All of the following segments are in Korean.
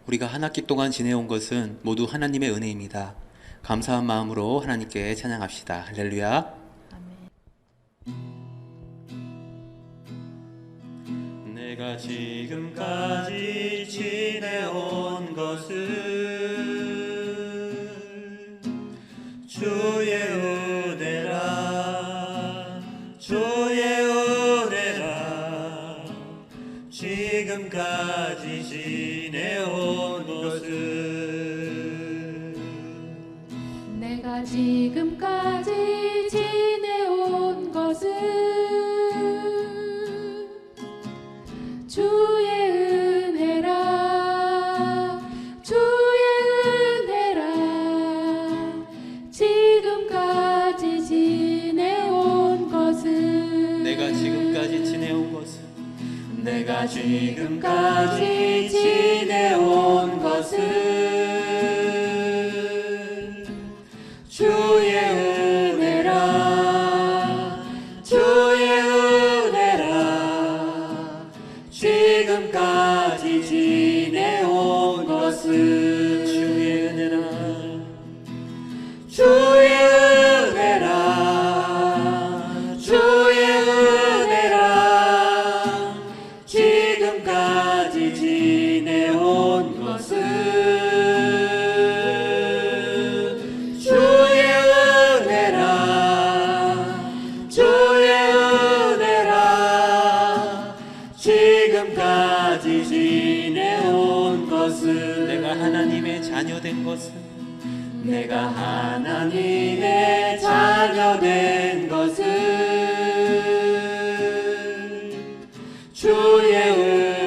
우리가 한 학기 동안 지내온 것은 모두 하나님의 은혜입니다. 감사한 마음으로 하나님께 찬양합시다. 할렐루야. 내가 지금까지 지내온 것은 주의 은혜라, 주의 은혜라. 지금까지 지내온 것은 내가 지금까지 지내온 것은 주의 은혜라, 주의 은혜라. 지금까지 지내온 것은 내가 지금까지 지내온 것은 내가 지금까지 지내온 것은 주의 은혜라, 주의 은혜라. 지금까지 지내온 것은 주의 은혜라, 주의 은혜라, 주의 은혜라. 지금까지 지내온 것은 주의 은혜라, 주의 은혜라. 지금까지 지내온 것은 내가 하나님의 자녀 된 것은 내가 하나님의 자녀 된 것은 주의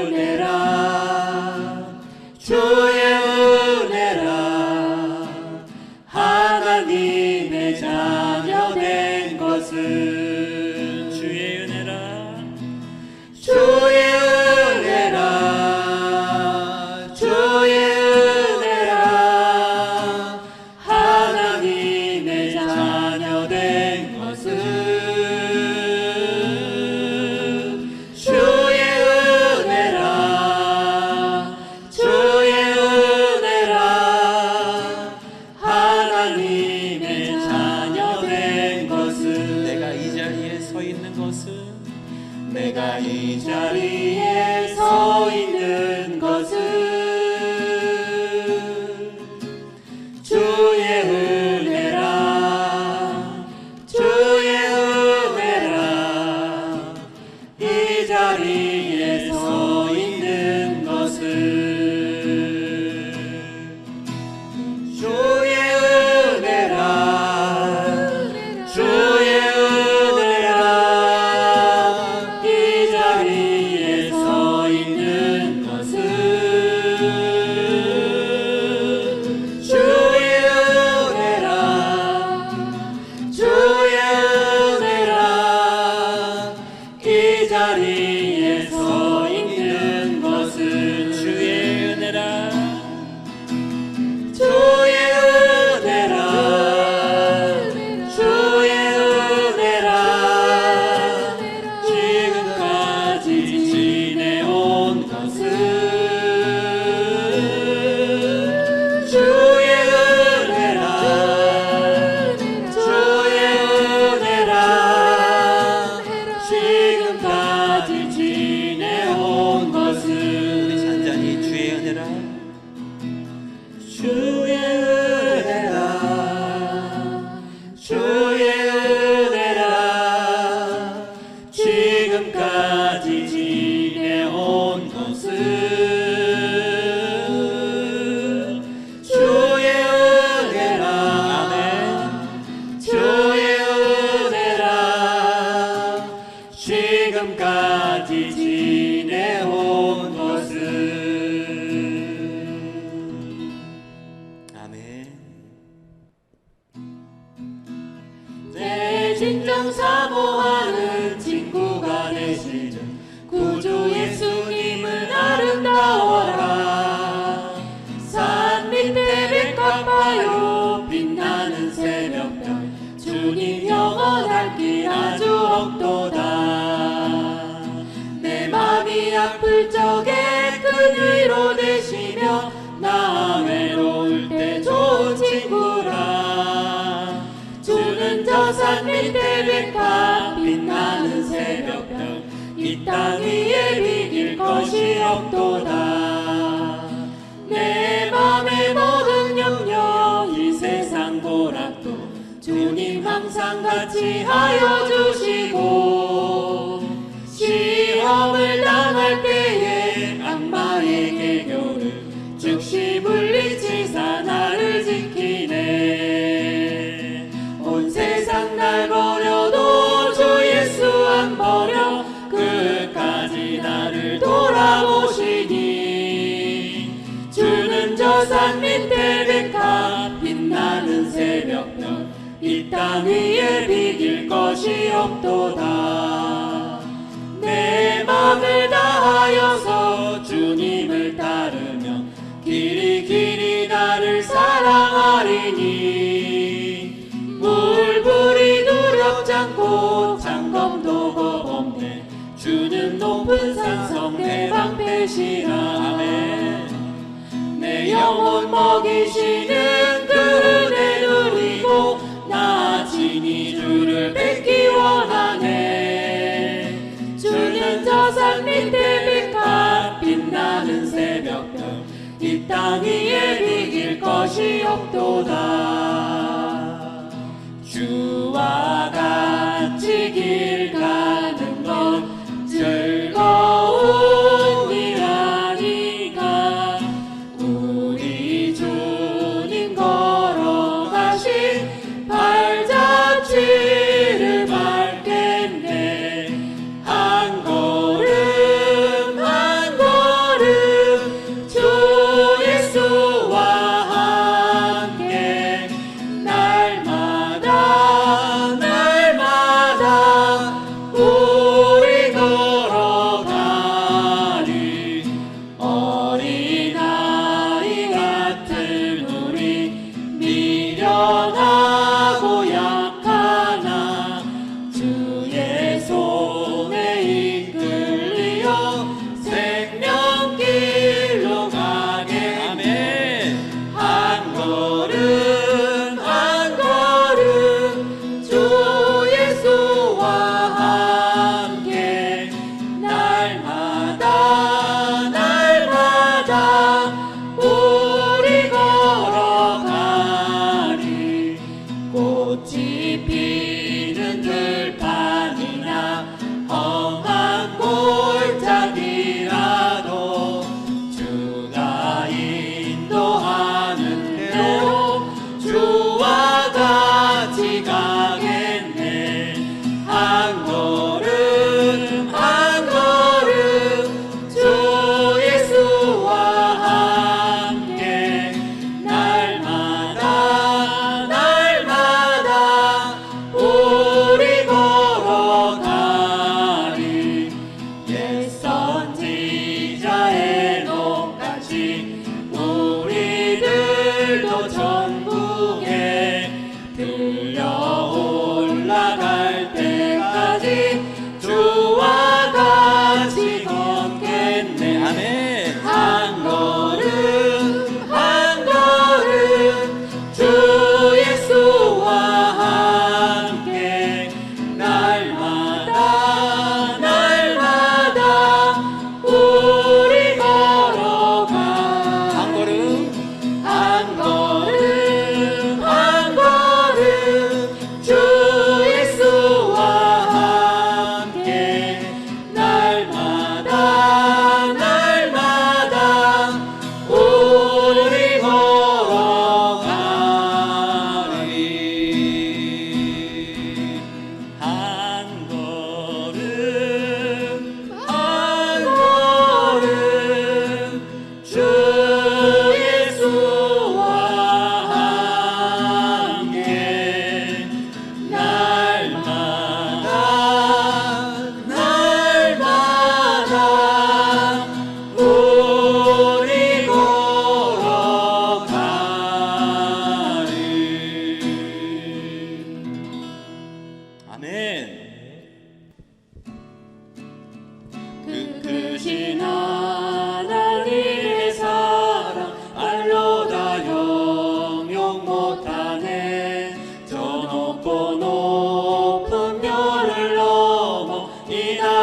은혜라, 주의 은혜라. 하나님의 자녀 된 것은 주의 은혜라, 주의 은혜라, 주의 은혜라. 하나님의 자녀 된 것은 주의 은혜라, 주의 은혜라. 하나님의 자녀 된 것은 내가 이 자리에 서 있는 것은 내가 이 자리에 서 있는 것은 주의 은혜라, 주의 은혜라. 이 자리에 서 있는 것은 주의 은혜라, 주의 은혜라. 이 자리에 서 있는 것은 주의 은혜라, 주의 은혜라. 이 자리에 서 있는 것은 주의 은혜라, 주의 은혜라, 주의 은혜라. 지금까지 지내온 것은 주의 은혜라, 주의 은혜라. 지금까지 지내온 것은 우리 잔잔히 주의 은혜라, 주의 은혜라, 주의 은혜라. 지금까지 지내온 것은 주의 은혜라, 아멘. 주의 은혜라. 지금까지 지내온 것은 아멘. 내 진정 사모하는 친구가 되시는 구주 예수님은 아름다워라. 산 밑에 백합화요 빛나는 새벽별. 주님 영원할 길 아주 없도다. 내 맘이 아플 적에 큰 위로 되시며 산 밑에 백합 빛나는 새벽별 이 땅 위에 비길 것이 없도다. 내 맘의 모든 염려 이 세상 보락도 주님 항상 같이 하여 주시고 시험을 당할 때에 악마의 개교를 즉시 물리치사 나를 지키네. 온 세상 날 버려도 주 예수 안 버려 끝까지 나를 돌아보시니 주는 저 산 밑에 백합 빛나는 새벽별 이 땅 위에 비길 것이 없도다. 내 맘을 다하여서 주님을 따르면 길이 길이 나를 사랑하리니 물불이 두렵지 않고 장검도 겁없네. 주는 높은 산성 내 방패시라. 아멘. 내 영혼 먹이시는 그 은혜 누리고 나 친히 주를 뵙기 원하네. 주는 저 산 밑에 백합 빛나는 새벽별 이 땅 위에 비길 것이 없도다. 주와 같이 길 가는 건 즐거운 일 아니까. 우리 주님 걸어가신 발자취를 밟겠네. 한 걸음 한 걸음 주 예수와 함께 날마다 날마다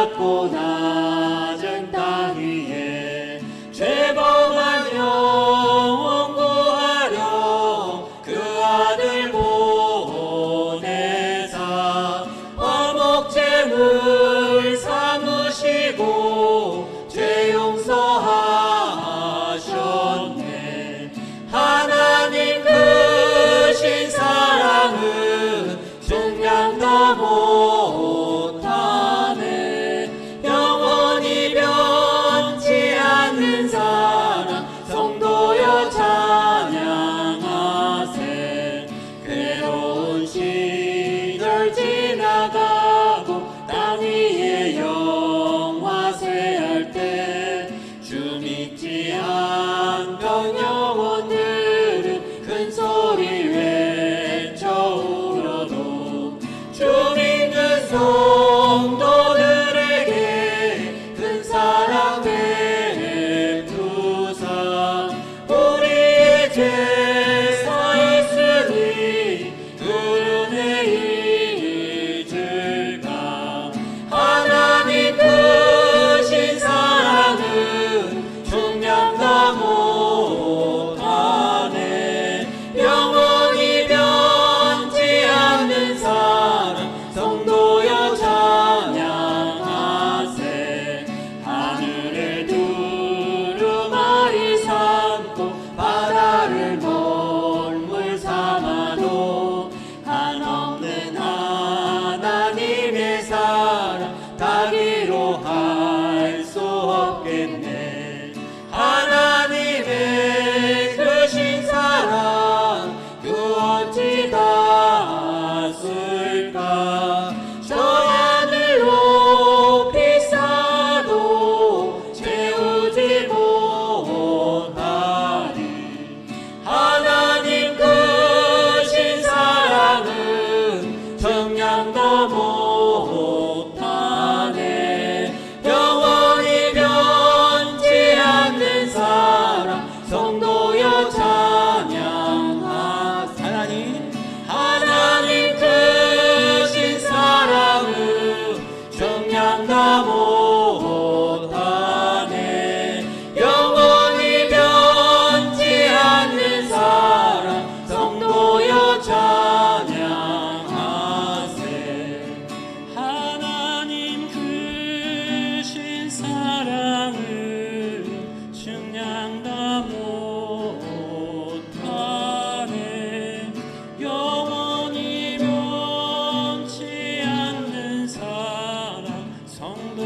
낮고 낮은 땅 위에 죄범한 영혼 구하려 그 아들 보내사 화목제물 삼으시고 죄 용서하셨네. 하나님 크신 사랑은 중량도 못하네. 영원히 변치 않는 사랑 성도여 찬양하세. 괴로운 시절 지나가고 땅 위에 영화세할 때 주 믿지 않던 영혼들은 큰 소리 외쳐 울어도 주 믿는 성도들에게 큰 사랑 베푸사 우리의 죄 사했으니 그 은혜 잊을까. 하나님 크신 사랑은 중량도 못하네. 영원히 변치 않는 사랑 성도여 찬양하세. 하늘을 두루마리 삼고 바다를 멀물 삼아도 한없는 하나님의 사랑 다기로 할 수 없겠네. 하나님의 크신 사랑 그 어찌 닿았을까. 저 하늘 높이 쌓아도 채우지 못하리. 하나님 크신 사랑은 정량도 못하네. 영원히 변치 않는 사랑 성도여 찬양하세. 하나님 크신 사랑은 정량도 못하네. 영원히 변치 않는 사랑 성도여 찬양하세. 하나님 크신 사랑을 증량도 못하네. 영원히 변치 않는 사랑 성도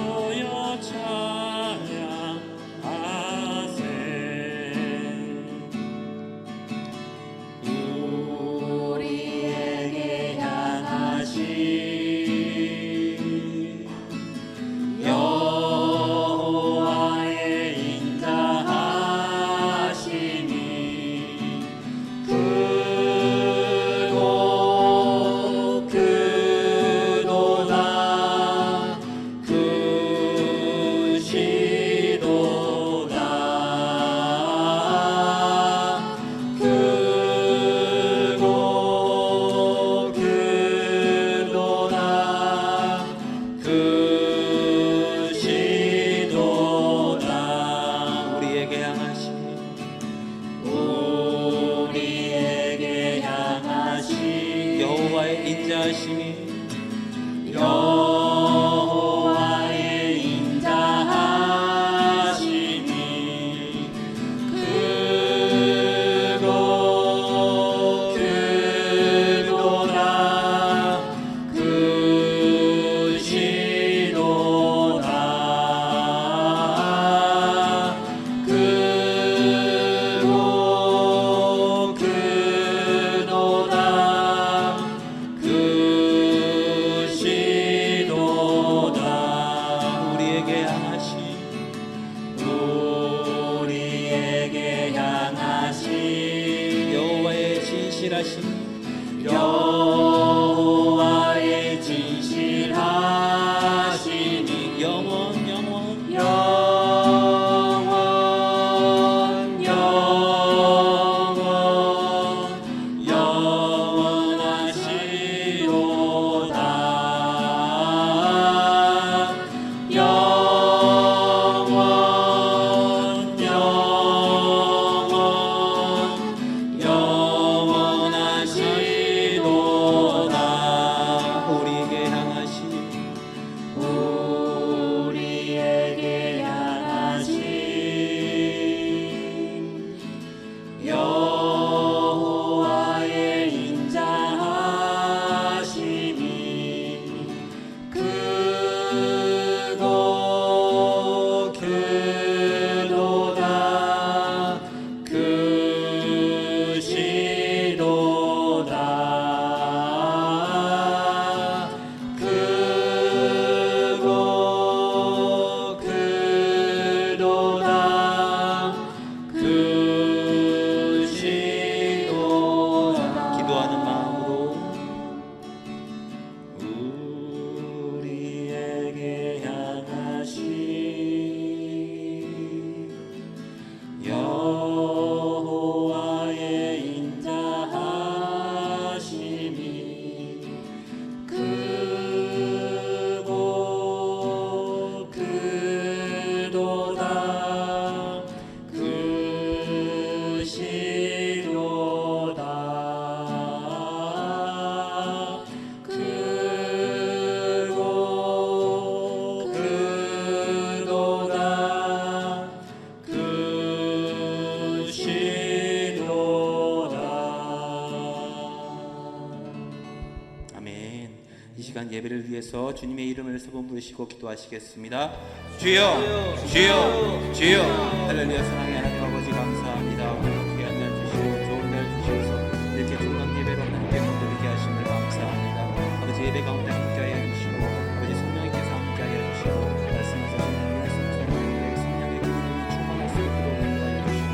예배를 위해서 주님의 이름을 세 번 부르시고 기도하시겠습니다. 주여, 주여, 주여. 할렐루야. 사랑의 하나님 아버지 감사합니다. 오늘 귀한 날 주시고 좋은 날 주셔서 이렇게 중간 예배로 하나님께 모두리게 하심을 감사합니다. 아버지 예배 가운데 함께하여 주시고 아버지 성령님께서 함께하여 주시고 말씀하신 우리의 성령의 성령의 은혜를 충만할 수 있도록 인도하여 주시고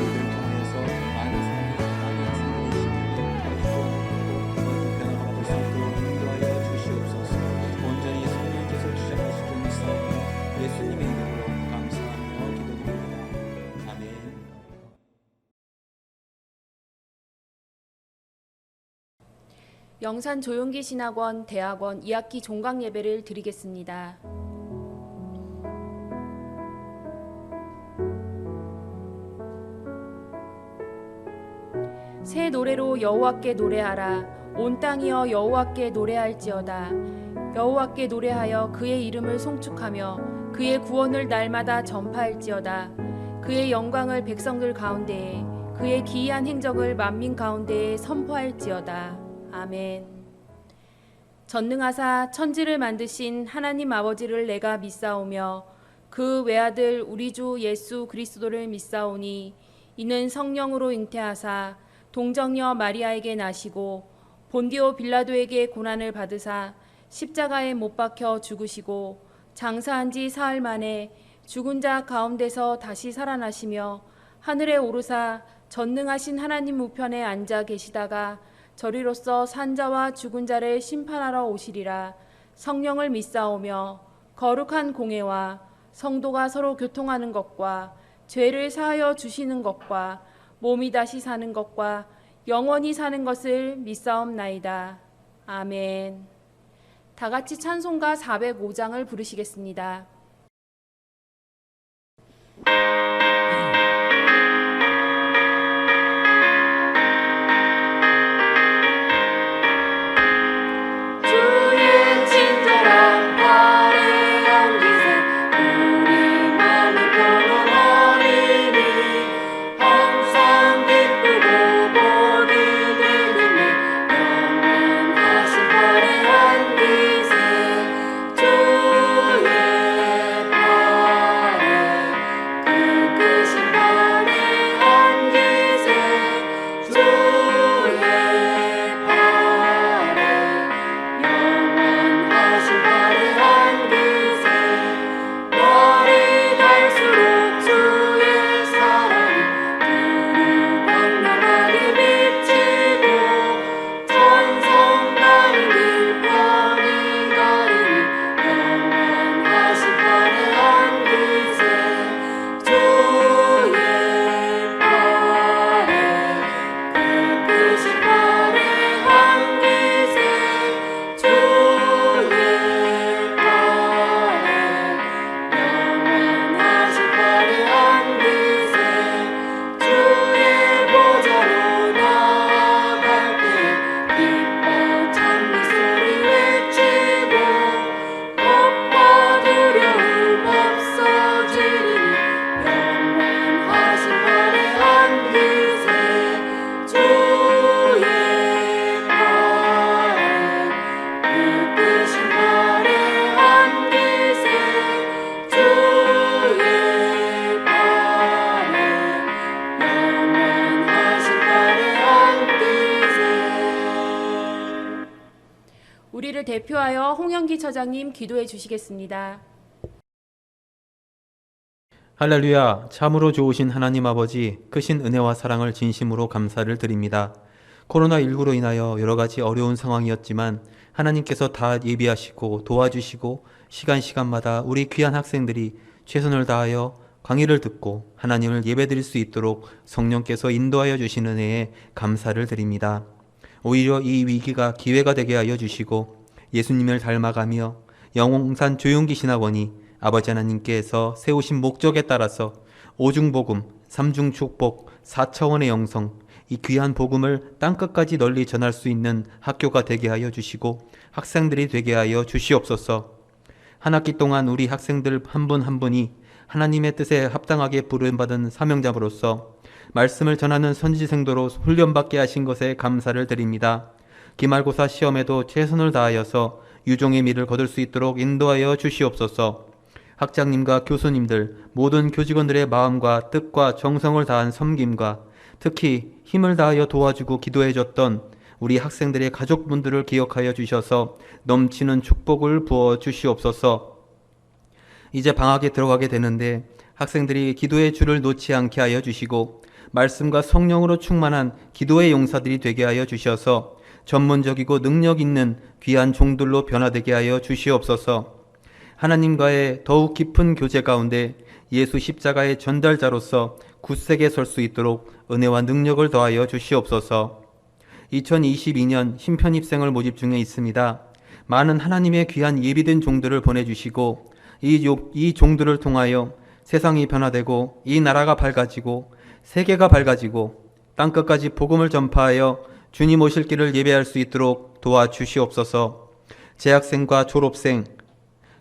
우리를 통해서 많은 사람들이 많은 사람들이 변화가 받을 수 있도록 인도하여 주시옵소서. 온전히 성령께서 주장하실 줄 믿사오니 예수님의 이름으로 감사하며 기도드립니다. 아멘. 영산 조용기 신학원 대학원 2학기 종강 예배를 드리겠습니다. 새 노래로 여호와께 노래하라. 온 땅이여 여호와께 노래할지어다. 여호와께 노래하여 그의 이름을 송축하며 그의 구원을 날마다 전파할지어다. 그의 영광을 백성들 가운데에 그의 기이한 행적을 만민 가운데에 선포할지어다. 아멘. 전능하사 천지를 만드신 하나님 아버지를 내가 믿사오며 그 외아들 우리 주 예수 그리스도를 믿사오니 이는 성령으로 잉태하사 동정녀 마리아에게 나시고 본디오 빌라도에게 고난을 받으사 십자가에 못 박혀 죽으시고 장사한 지 사흘 만에 죽은 자 가운데서 다시 살아나시며 하늘에 오르사 전능하신 하나님 우편에 앉아 계시다가 저리로서 산자와 죽은 자를 심판하러 오시리라. 성령을 믿사오며 거룩한 공회와 성도가 서로 교통하는 것과 죄를 사하여 주시는 것과 몸이 다시 사는 것과 영원히 사는 것을 믿사옵나이다. 아멘. 다 같이 찬송가 405장을 부르시겠습니다. 우리를 대표하여 홍영기 처장님 기도해 주시겠습니다. 할렐루야. 참으로 좋으신 하나님 아버지, 크신 은혜와 사랑을 진심으로 감사를 드립니다. 코로나19로 인하여 여러 가지 어려운 상황이었지만 하나님께서 다 예비하시고 도와주시고 시간마다 우리 귀한 학생들이 최선을 다하여 강의를 듣고 하나님을 예배드릴 수 있도록 성령께서 인도하여 주신 은혜에 감사를 드립니다. 오히려 이 위기가 기회가 되게 하여 주시고 예수님을 닮아가며 영산 조용기 신학원이 아버지 하나님께서 세우신 목적에 따라서 오중복음, 삼중축복, 4차원의 영성, 이 귀한 복음을 땅끝까지 널리 전할 수 있는 학교가 되게 하여 주시고 학생들이 되게 하여 주시옵소서. 한 학기 동안 우리 학생들 한 분 한 분이 하나님의 뜻에 합당하게 부름받은 사명자로서 말씀을 전하는 선지생도로 훈련받게 하신 것에 감사를 드립니다. 기말고사 시험에도 최선을 다하여서 유종의 미를 거둘 수 있도록 인도하여 주시옵소서. 학장님과 교수님들, 모든 교직원들의 마음과 뜻과 정성을 다한 섬김과 특히 힘을 다하여 도와주고 기도해줬던 우리 학생들의 가족분들을 기억하여 주셔서 넘치는 축복을 부어 주시옵소서. 이제 방학에 들어가게 되는데 학생들이 기도의 줄을 놓지 않게 하여 주시고 말씀과 성령으로 충만한 기도의 용사들이 되게 하여 주셔서 전문적이고 능력 있는 귀한 종들로 변화되게 하여 주시옵소서. 하나님과의 더욱 깊은 교제 가운데 예수 십자가의 전달자로서 굳세게 설 수 있도록 은혜와 능력을 더하여 주시옵소서. 2022년 신편입생을 모집 중에 있습니다. 많은 하나님의 귀한 예비된 종들을 보내주시고 이 종들을 통하여 세상이 변화되고 이 나라가 밝아지고 세계가 밝아지고 땅끝까지 복음을 전파하여 주님 오실 길을 예배할 수 있도록 도와주시옵소서. 재학생과 졸업생,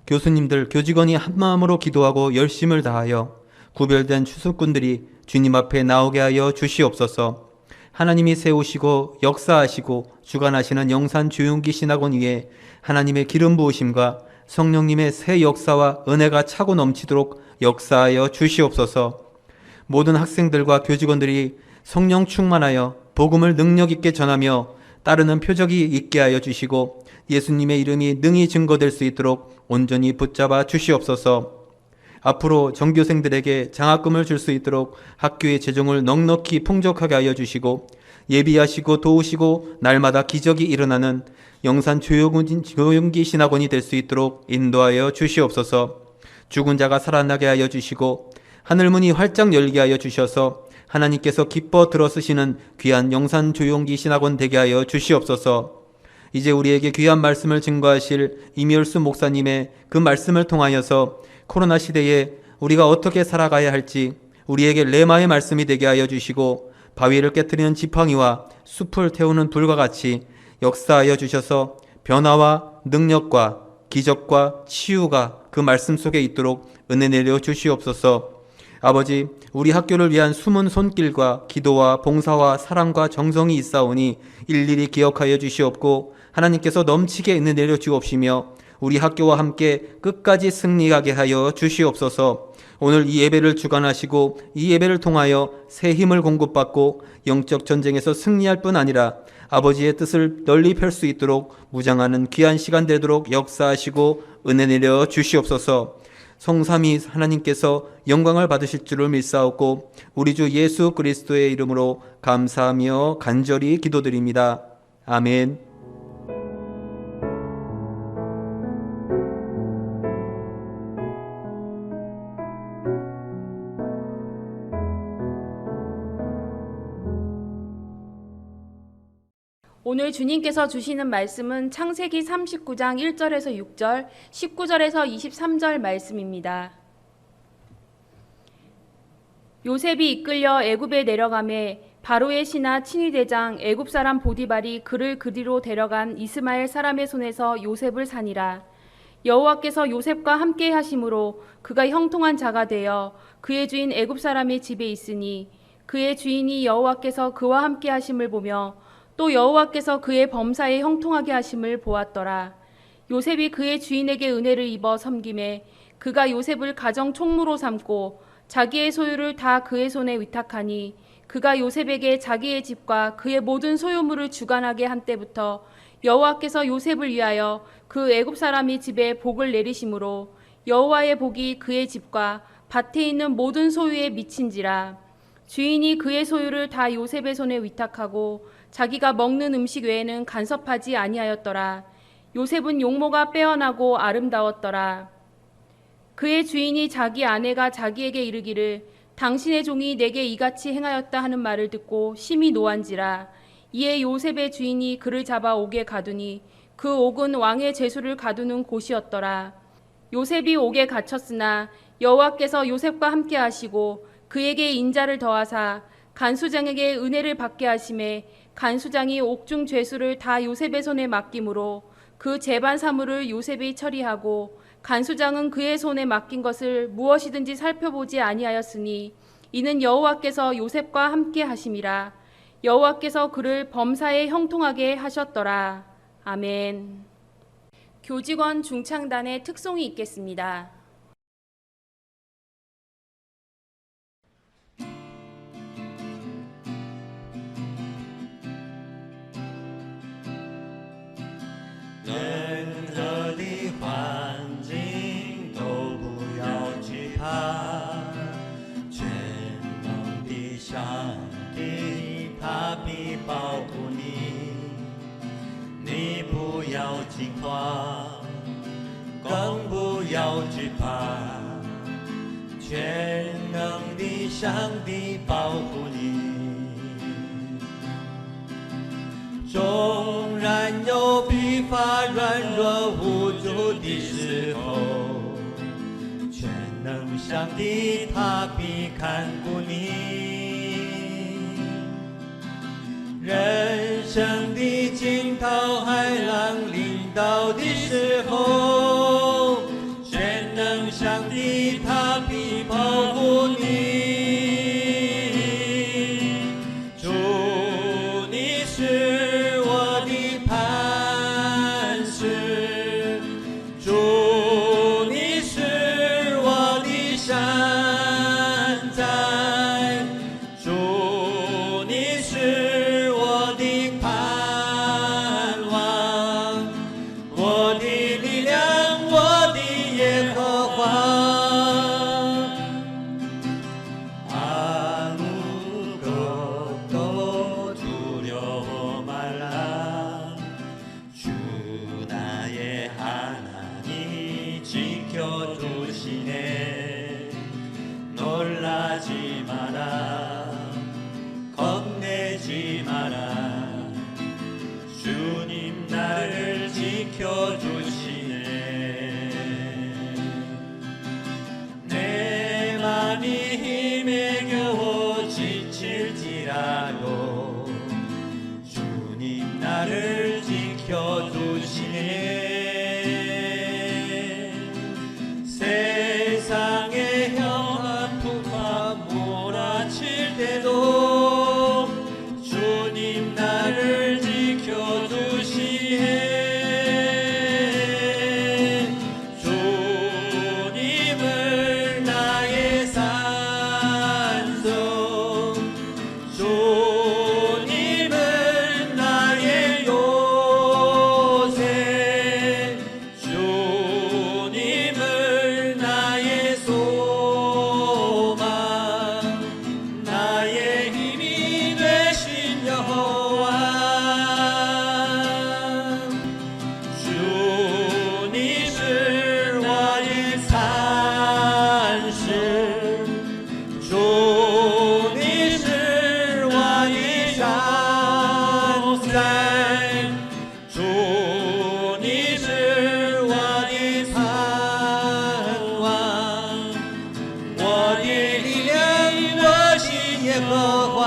교수님들, 교직원이 한마음으로 기도하고 열심을 다하여 구별된 추수꾼들이 주님 앞에 나오게 하여 주시옵소서. 하나님이 세우시고 역사하시고 주관하시는 영산 조용기 신학원 위에 하나님의 기름 부으심과 성령님의 새 역사와 은혜가 차고 넘치도록 역사하여 주시옵소서. 모든 학생들과 교직원들이 성령 충만하여 복음을 능력 있게 전하며 따르는 표적이 있게 하여 주시고 예수님의 이름이 능히 증거될 수 있도록 온전히 붙잡아 주시옵소서. 앞으로 전교생들에게 장학금을 줄 수 있도록 학교의 재정을 넉넉히 풍족하게 하여 주시고 예비하시고 도우시고 날마다 기적이 일어나는 영산 조용기 신학원이 될 수 있도록 인도하여 주시옵소서. 죽은 자가 살아나게 하여 주시고 하늘문이 활짝 열게 하여 주셔서 하나님께서 기뻐 들어쓰시는 귀한 영산 조용기 신학원 되게 하여 주시옵소서. 이제 우리에게 귀한 말씀을 증거하실 이멸수 목사님의 그 말씀을 통하여서 코로나 시대에 우리가 어떻게 살아가야 할지 우리에게 레마의 말씀이 되게 하여 주시고 바위를 깨뜨리는 지팡이와 숲을 태우는 불과 같이 역사하여 주셔서 변화와 능력과 기적과 치유가 그 말씀 속에 있도록 은혜 내려 주시옵소서. 아버지, 우리 학교를 위한 숨은 손길과 기도와 봉사와 사랑과 정성이 있사오니 일일이 기억하여 주시옵고 하나님께서 넘치게 은혜 내려 주옵시며 우리 학교와 함께 끝까지 승리하게 하여 주시옵소서. 오늘 이 예배를 주관하시고 이 예배를 통하여 새 힘을 공급받고 영적 전쟁에서 승리할 뿐 아니라 아버지의 뜻을 널리 펼 수 있도록 무장하는 귀한 시간 되도록 역사하시고 은혜 내려 주시옵소서. 성삼위 하나님께서 영광을 받으실 줄을 믿사옵고 우리 주 예수 그리스도의 이름으로 감사하며 간절히 기도드립니다. 아멘. 오늘 주님께서 주시는 말씀은 창세기 39장 1절에서 6절, 19절에서 23절 말씀입니다. 요셉이 이끌려 애굽에 내려가매 바로의 신하 친위대장 애굽 사람 보디발이 그를 그리로 데려간 이스마엘 사람의 손에서 요셉을 사니라. 여호와께서 요셉과 함께 하심으로 그가 형통한 자가 되어 그의 주인 애굽 사람의 집에 있으니 그의 주인이 여호와께서 그와 함께 하심을 보며 또 여호와께서 그의 범사에 형통하게 하심을 보았더라. 요셉이 그의 주인에게 은혜를 입어 섬김에 그가 요셉을 가정 총무로 삼고 자기의 소유를 다 그의 손에 위탁하니 그가 요셉에게 자기의 집과 그의 모든 소유물을 주관하게 한 때부터 여호와께서 요셉을 위하여 그 애굽 사람의 집에 복을 내리심으로 여호와의 복이 그의 집과 밭에 있는 모든 소유에 미친지라. 주인이 그의 소유를 다 요셉의 손에 위탁하고 자기가 먹는 음식 외에는 간섭하지 아니하였더라. 요셉은 용모가 빼어나고 아름다웠더라. 그의 주인이 자기 아내가 자기에게 이르기를 당신의 종이 내게 이같이 행하였다 하는 말을 듣고 심히 노한지라. 이에 요셉의 주인이 그를 잡아 옥에 가두니 그 옥은 왕의 제수를 가두는 곳이었더라. 요셉이 옥에 갇혔으나 여호와께서 요셉과 함께 하시고 그에게 인자를 더하사 간수장에게 은혜를 받게 하심에 간수장이 옥중 죄수를 다 요셉의 손에 맡김으로 그 재반 사물을 요셉이 처리하고 간수장은 그의 손에 맡긴 것을 무엇이든지 살펴보지 아니하였으니 이는 여호와께서 요셉과 함께 하심이라. 여호와께서 그를 범사에 형통하게 하셨더라. 아멘. 교직원 중창단의 특송이 있겠습니다.任何的环境都不要惧怕，全能的上帝他必保护你，你不要惊慌，更不要惧怕，全能的上帝保护你。纵然有疲乏、软弱、无助的时候，全能上帝他必看顾你。人生的惊涛骇浪临到的时候，全能上帝他必保护你。主，你是我的磐石，主，你是我的山寨，主，你是我的盼望，我的力量，我的耶和华。 아무것도 두려워 말라. 주 나의 하나님이 지켜주시네. 놀라지 마라, 겁내지 마라. 주님 나를 지켜주시네. 내 맘이 힘에 겨워 지칠지라도 주님 나를 지켜주시네. 세상의 험한 풍파 몰아칠 때도 주님 나를 지켜주시네. 주님을 나의 산성, 주님을 나의 요새, 주님을 나의 소망, 나의 힘이 되신 여호와. 주님을 나의 산실, 주님을 나의 장생, 주님을 나의盼望, 我的力量，我是耶和华。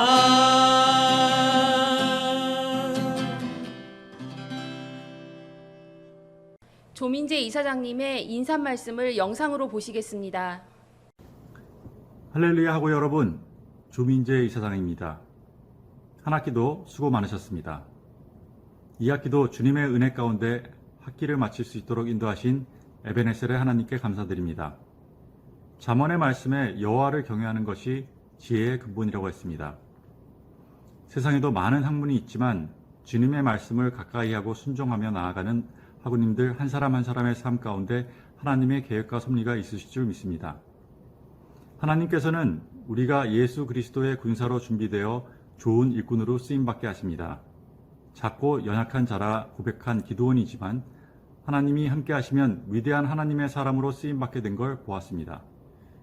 조민재 이사장님의 인사 말씀을 영상으로 보시겠습니다. 할렐루야 하고 여러분, 조민재 이사장입니다. 한 학기도 수고 많으셨습니다. 이 학기도 주님의 은혜 가운데 학기를 마칠 수 있도록 인도하신 에베네셀의 하나님께 감사드립니다. 잠언의 말씀에 여호와를 경외하는 것이 지혜의 근본이라고 했습니다. 세상에도 많은 학문이 있지만 주님의 말씀을 가까이 하고 순종하며 나아가는 학우님들 한 사람 한 사람의 삶 가운데 하나님의 계획과 섭리가 있으실 줄 믿습니다. 하나님께서는 우리가 예수 그리스도의 군사로 준비되어 좋은 일꾼으로 쓰임받게 하십니다. 작고 연약한 자라 고백한 기도원이지만 하나님이 함께 하시면 위대한 하나님의 사람으로 쓰임받게 된 걸 보았습니다.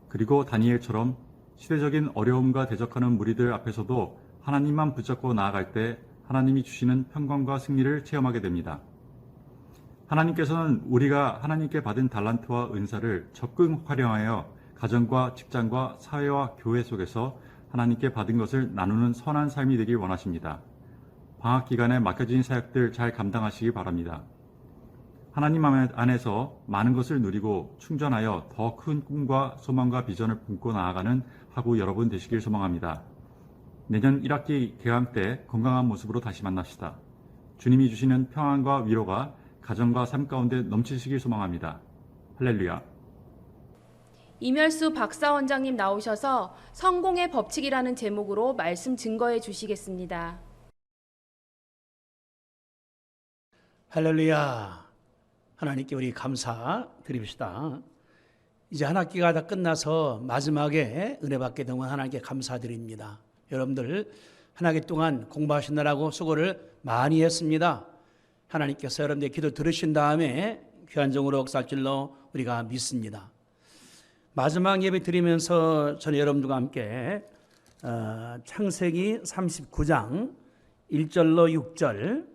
그리고 다니엘처럼 시대적인 어려움과 대적하는 무리들 앞에서도 하나님만 붙잡고 나아갈 때 하나님이 주시는 평강과 승리를 체험하게 됩니다. 하나님께서는 우리가 하나님께 받은 달란트와 은사를 적극 활용하여 가정과 직장과 사회와 교회 속에서 하나님께 받은 것을 나누는 선한 삶이 되길 원하십니다. 방학 기간에 맡겨진 사역들 잘 감당하시기 바랍니다. 하나님 안에서 많은 것을 누리고 충전하여 더 큰 꿈과 소망과 비전을 품고 나아가는 학우 여러분 되시길 소망합니다. 내년 1학기 개강 때 건강한 모습으로 다시 만납시다. 주님이 주시는 평안과 위로가 가정과 삶 가운데 넘치시길 소망합니다. 할렐루야. 이멸수 박사 원장님 나오셔서 성공의 법칙이라는 제목으로 말씀 증거해 주시겠습니다. 할렐루야. 하나님께 우리 감사드립시다. 이제 한 학기가 다 끝나서 마지막에 은혜 받게 된 하나님께 감사드립니다. 여러분들 한 학기 동안 공부하시느라고 수고를 많이 했습니다. 하나님께서 여러분들의 기도 들으신 다음에 귀한 종으로 역사할 줄로 우리가 믿습니다. 마지막 예배 드리면서 저는 여러분들과 함께 창세기 39장 1절로 6절,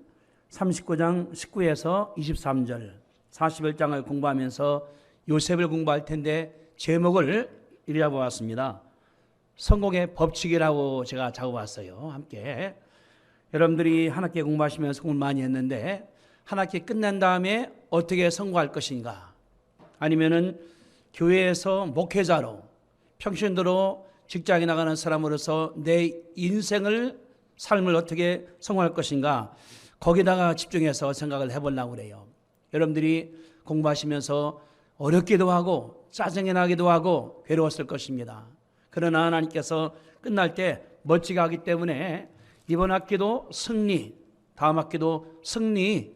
39장 19에서 23절, 41장을 공부하면서 요셉을 공부할 텐데 제목을 이리 잡아봤습니다. 성공의 법칙이라고 제가 적어봤어요. 함께 여러분들이 한 학기 공부하시면서 공부를 많이 했는데 한 학기 끝난 다음에 어떻게 성공할 것인가, 아니면은 교회에서 목회자로 평신도로 직장에 나가는 사람으로서 내 인생을 삶을 어떻게 성공할 것인가, 거기다가 집중해서 생각을 해보려고 그래요. 여러분들이 공부하시면서 어렵기도 하고 짜증이 나기도 하고 괴로웠을 것입니다. 그러나 하나님께서 끝날 때 멋지게 하기 때문에 이번 학기도 승리, 다음 학기도 승리,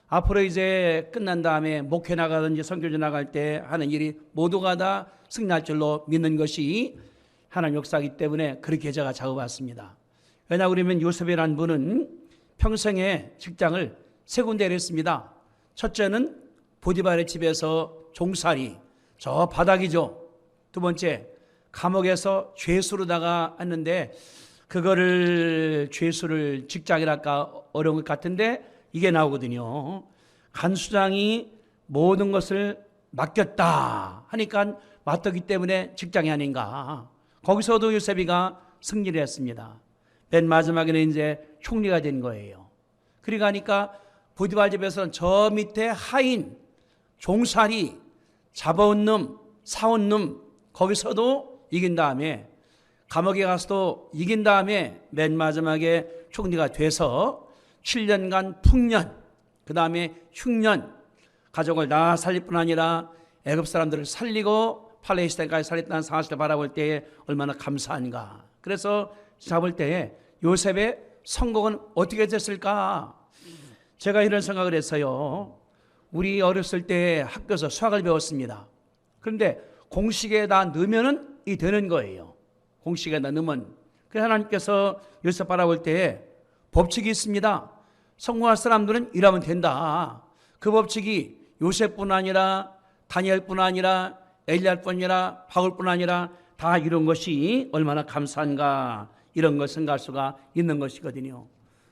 앞으로 이제 끝난 다음에 목회 나가든지 선교지 나갈 때 하는 일이 모두가 다 승리할 줄로 믿는 것이 하나님 역사이기 때문에 그렇게 제가 적어봤습니다. 왜냐 그러면 요셉이라는 분은 평생에 직장을 세 군데를 했습니다. 첫째는 보디발의 집에서 종살이, 저 바닥이죠. 두 번째, 감옥에서 죄수로다가 왔는데 그거를 죄수를 직장이랄까 어려운 것 같은데 이게 나오거든요. 간수장이 모든 것을 맡겼다 하니까 맡았기 때문에 직장이 아닌가. 거기서도 요셉이가 승리를 했습니다. 맨 마지막에는 이제 총리가 된 거예요. 그러니까 보디발 집에서는 저 밑에 하인, 종살이, 잡아온 놈, 사온 놈, 거기서도 이긴 다음에 감옥에 가서도 이긴 다음에 맨 마지막에 총리가 돼서 7년간 풍년, 그 다음에 흉년, 가족을 다 살릴 뿐 아니라 애굽 사람들을 살리고 팔레스타인까지 살렸다는 사실을 바라볼 때에 얼마나 감사한가. 그래서 잡을 때에 요셉의 성공은 어떻게 됐을까? 제가 이런 생각을 했어요. 우리 어렸을 때 학교에서 수학을 배웠습니다. 그런데 공식에다 넣으면은 이 되는 거예요. 공식에다 넣으면. 그래서 하나님께서 요셉 바라볼 때에 법칙이 있습니다. 성공할 사람들은 일하면 된다. 그 법칙이 요셉뿐 아니라 다니엘뿐 아니라 엘리야뿐 아니라 바울뿐 아니라 다 이런 것이 얼마나 감사한가, 이런 걸 생각할 수가 있는 것이거든요.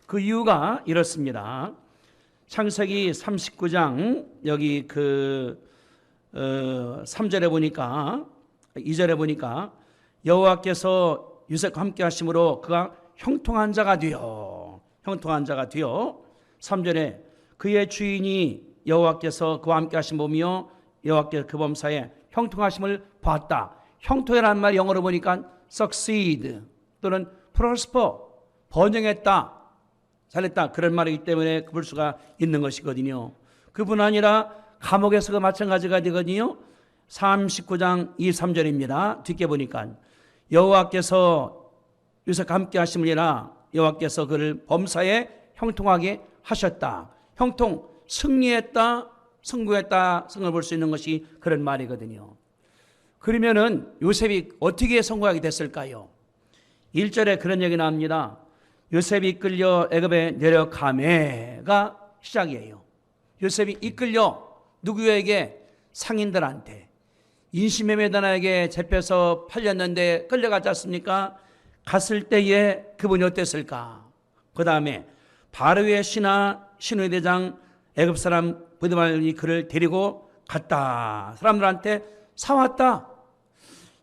그 이유가 이렇습니다. 창세기 39장 여기 3절에 보니까 2절에 보니까 여호와께서 요셉과 함께 하심으로 그가 형통한 자가 되어 3절에 그의 주인이 여호와께서 그와 함께 하심 보며 여호와께서 그 범사에 형통하심을 봤다. 형통이라는 말이 영어로 보니까 succeed 또는 prosper, 번영했다, 잘했다, 그런 말이기 때문에 볼 수가 있는 것이거든요. 그뿐 아니라 감옥에서가 마찬가지가 되거든요. 39장 23절입니다. 뒷게 보니까 여호와께서 요셉과 함께 하심이라 여호와께서 그를 범사에 형통하게 하셨다. 형통, 승리했다, 성공했다, 성을 볼 수 있는 것이 그런 말이거든요. 그러면은 요셉이 어떻게 성공하게 됐을까요? 1절에 그런 얘기 나옵니다. 요셉이 이끌려 애굽에 내려가매가 시작이에요. 요셉이 이끌려 누구에게? 상인들한테, 인시메메다나에게 잡혀서 팔렸는데 끌려가지 않습니까? 갔을 때에 그분이 어땠을까? 그 다음에 바로의 신의 대장 애굽 사람 보디발이 그를 데리고 갔다. 사람들한테 사왔다.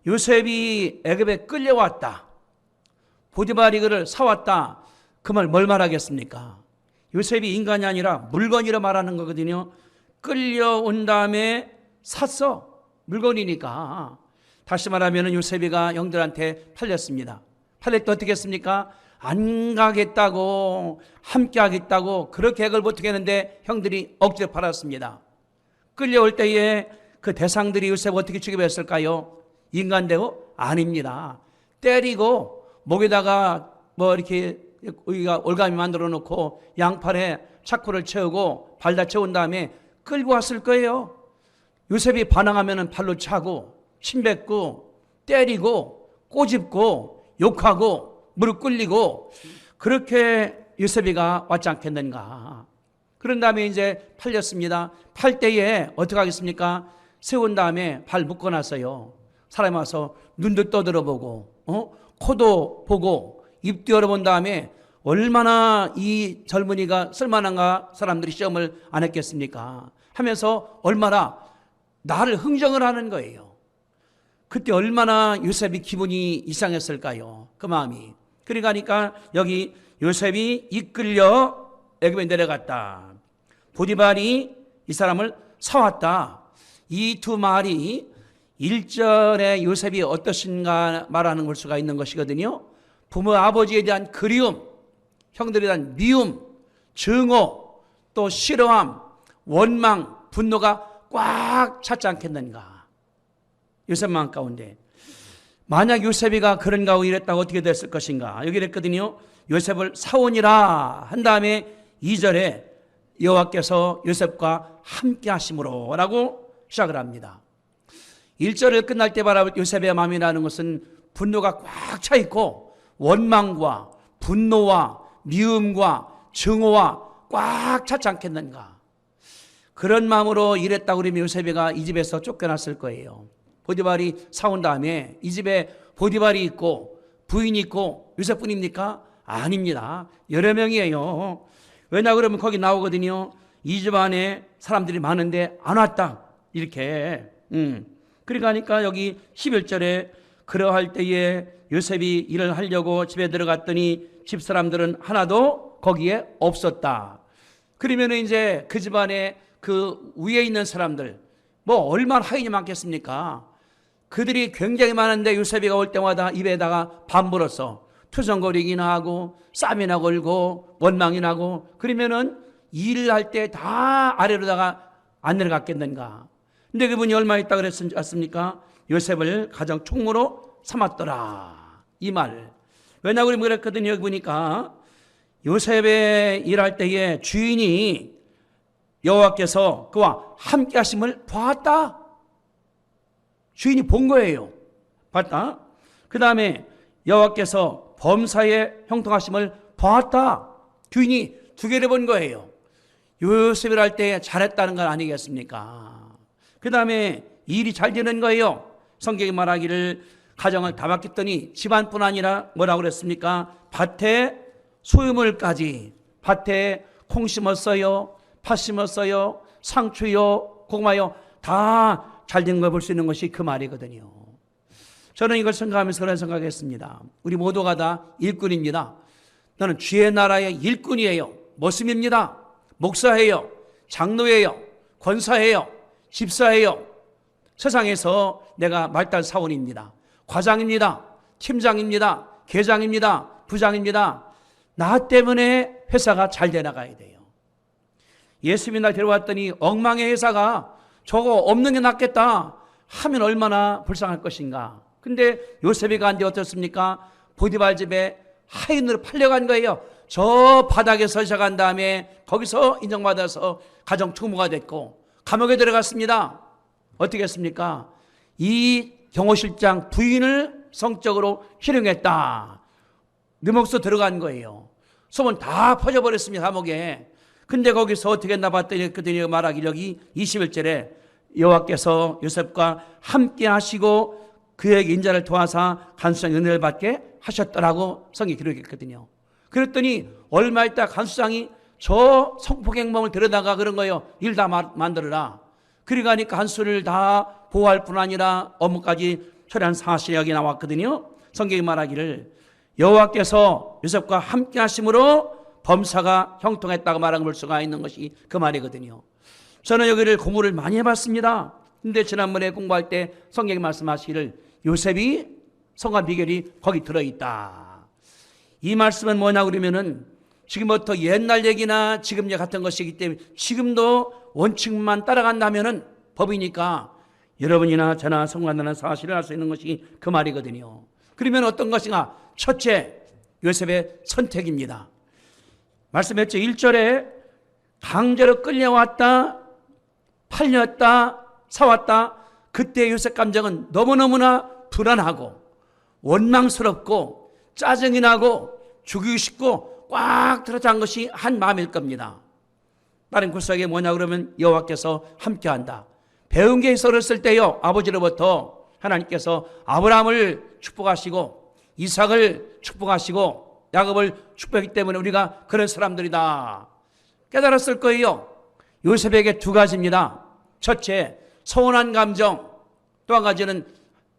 요셉이 애굽에 끌려왔다. 보디발이 그를 사왔다. 그 말 뭘 말하겠습니까? 요셉이 인간이 아니라 물건이라 말하는 거거든요. 끌려온 다음에 샀어. 물건이니까. 다시 말하면 요셉이가 형들한테 팔렸습니다. 팔릴 때 어떻게 했습니까? 안 가겠다고, 함께 하겠다고 그렇게 액을 보태겠는데 형들이 억지로 팔았습니다. 끌려올 때에 그 대상들이 요셉 어떻게 취급했을까요? 인간대로? 아닙니다. 때리고 목에다가 뭐 이렇게 우리가 올가미 만들어 놓고 양팔에 차코를 채우고 발다 채운 다음에 끌고 왔을 거예요. 요셉이 반항하면 발로 차고 침뱉고 때리고 꼬집고 욕하고 무릎 꿇리고 그렇게 요셉이가 왔지 않겠는가. 그런 다음에 이제 팔렸습니다. 팔 때에 어떻게 하겠습니까? 세운 다음에 발 묶어놨어요. 사람이 와서 눈도 떠들어보고 코도 보고 입도 열어본 다음에 얼마나 이 젊은이가 쓸만한가 사람들이 시험을 안 했겠습니까? 하면서 얼마나 나를 흥정을 하는 거예요. 그때 얼마나 요셉이 기분이 이상했을까요? 그 마음이. 그러니까 여기 요셉이 이끌려 애굽에 내려갔다. 보디발이 이 사람을 사왔다. 이 두 말이 1절에 요셉이 어떠신가 말하는 걸 수가 있는 것이거든요. 부모 아버지에 대한 그리움, 형들에 대한 미움, 증오, 또 싫어함, 원망, 분노가 꽉 찼지 않겠는가. 요셉 마음 가운데. 만약 요셉이가 그런 가운데 이랬다고 어떻게 됐을 것인가. 여기 이랬거든요. 요셉을 사오니라 한 다음에 2절에 여호와께서 요셉과 함께 하심으로 라고 시작을 합니다. 1절을 끝날 때 바라볼 요셉의 마음이라는 것은 분노가 꽉 차 있고 원망과 분노와 미움과 증오와 꽉 찼지 않겠는가. 그런 마음으로 일했다고 그러면 요셉이가 이 집에서 쫓겨났을 거예요. 보디발이 사온 다음에 이 집에 보디발이 있고 부인이 있고 요셉뿐입니까? 아닙니다. 여러 명이에요. 왜냐 그러면 거기 나오거든요. 이 집 안에 사람들이 많은데 안 왔다. 이렇게. 그러니까 여기 11절에 그러할 때에 요셉이 일을 하려고 집에 들어갔더니 집사람들은 하나도 거기에 없었다. 그러면 이제 그 집안에 그 위에 있는 사람들 뭐 얼마나 하인이 많겠습니까? 그들이 굉장히 많은데 요셉이가 올 때마다 입에다가 밥 물었어. 투성거리기나 하고 쌈이나 걸고 원망이 나고 그러면은 일을 할 때 다 아래로다가 안 내려갔겠는가. 근데 그분이 얼마 있다 그랬습니까? 요셉을 가정 총무로 삼았더라. 이 말. 왜냐고 우리 그랬거든요. 여기 보니까 요셉의 일할 때에 주인이 여호와께서 그와 함께 하심을 보았다. 주인이 본 거예요. 봤다. 그 다음에 여호와께서 범사에 형통하심을 보았다. 주인이 두 개를 본 거예요. 요셉을 할 때 잘했다는 건 아니겠습니까? 그 다음에 일이 잘 되는 거예요. 성경이 말하기를 가정을 다 맡겼더니 집안뿐 아니라 뭐라고 그랬습니까? 밭에 소유물까지 밭에 콩 심었어요. 팥 심었어요. 상추요. 고구마요. 다 잘 된 걸 볼 수 있는 것이 그 말이거든요. 저는 이걸 생각하면서 그런 생각했습니다. 우리 모두가 다 일꾼입니다. 나는 주의 나라의 일꾼이에요. 머슴입니다. 목사예요. 장로예요. 권사예요. 집사예요. 세상에서 내가 말단 사원입니다. 과장입니다. 팀장입니다. 계장입니다. 부장입니다. 나 때문에 회사가 잘 돼 나가야 돼요. 예수님이 날 데려왔더니 엉망의 회사가 저거 없는 게 낫겠다 하면 얼마나 불쌍할 것인가. 근데 요셉이 간데 어떻습니까? 보디발 집에 하인으로 팔려간 거예요. 저 바닥에서 시작한 다음에 거기서 인정받아서 가정 총무가 됐고 감옥에 들어갔습니다. 어떻게 했습니까? 이 경호실장 부인을 성적으로 희롱했다. 뇌목소 들어간 거예요. 소문 다 퍼져버렸습니다. 감옥에. 근데 거기서 어떻게 했나 봤더니 그들이 말하기를 여기 21절에 여호와께서 요셉과 함께 하시고 그에게 인자를 도와서 간수장 은혜를 받게 하셨더라고 성경이 기록했거든요. 그랬더니 얼마 있다 간수장이 저 성폭행범을 데려다가 그런 거예요. 일 다 만들어라. 그러니까 간수를 다 보호할 뿐 아니라 업무까지 처리한 사실이 여기 나왔거든요. 성경이 말하기를 여호와께서 요셉과 함께 하심으로 범사가 형통했다고 말하는 볼 수가 있는 것이 그 말이거든요. 저는 여기를 공부를 많이 해봤습니다. 근데 지난번에 공부할 때 성경이 말씀하시기를 요셉이 성한 비결이 거기 들어있다. 이 말씀은 뭐냐 그러면은 지금부터 옛날 얘기나 지금 얘기 같은 것이기 때문에 지금도 원칙만 따라간다면은 법이니까 여러분이나 저나 성공한다는 사실을 알 수 있는 것이 그 말이거든요. 그러면 어떤 것인가? 첫째, 요셉의 선택입니다. 말씀했죠. 1절에 강제로 끌려왔다, 팔렸다, 사왔다. 그때 요셉 감정은 너무너무나 불안하고 원망스럽고 짜증이 나고 죽이고 싶고 꽉 들어찬 것이 한 마음일 겁니다. 다른 구석에 뭐냐 그러면 여호와께서 함께한다. 배운 게 있어 어렸을 때요. 아버지로부터 하나님께서 아브라함을 축복하시고 이삭을 축복하시고 야곱을 축복했기 때문에 우리가 그런 사람들이다 깨달았을 거예요. 요셉에게 두 가지입니다. 첫째, 서운한 감정, 또 한 가지는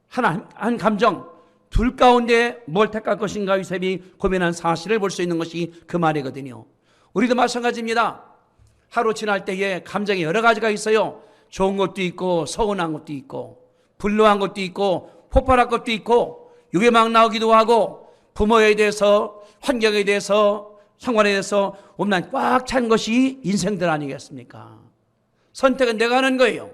한 감정, 둘 가운데 뭘 택할 것인가 요셉이 고민한 사실을 볼 수 있는 것이 그 말이거든요. 우리도 마찬가지입니다. 하루 지날 때에 감정이 여러 가지가 있어요. 좋은 것도 있고 서운한 것도 있고 분노한 것도 있고 폭발한 것도 있고 욕이 막 나오기도 하고 부모에 대해서 환경에 대해서 상관에 대해서 온난 꽉 찬 것이 인생들 아니겠습니까? 선택은 내가 하는 거예요.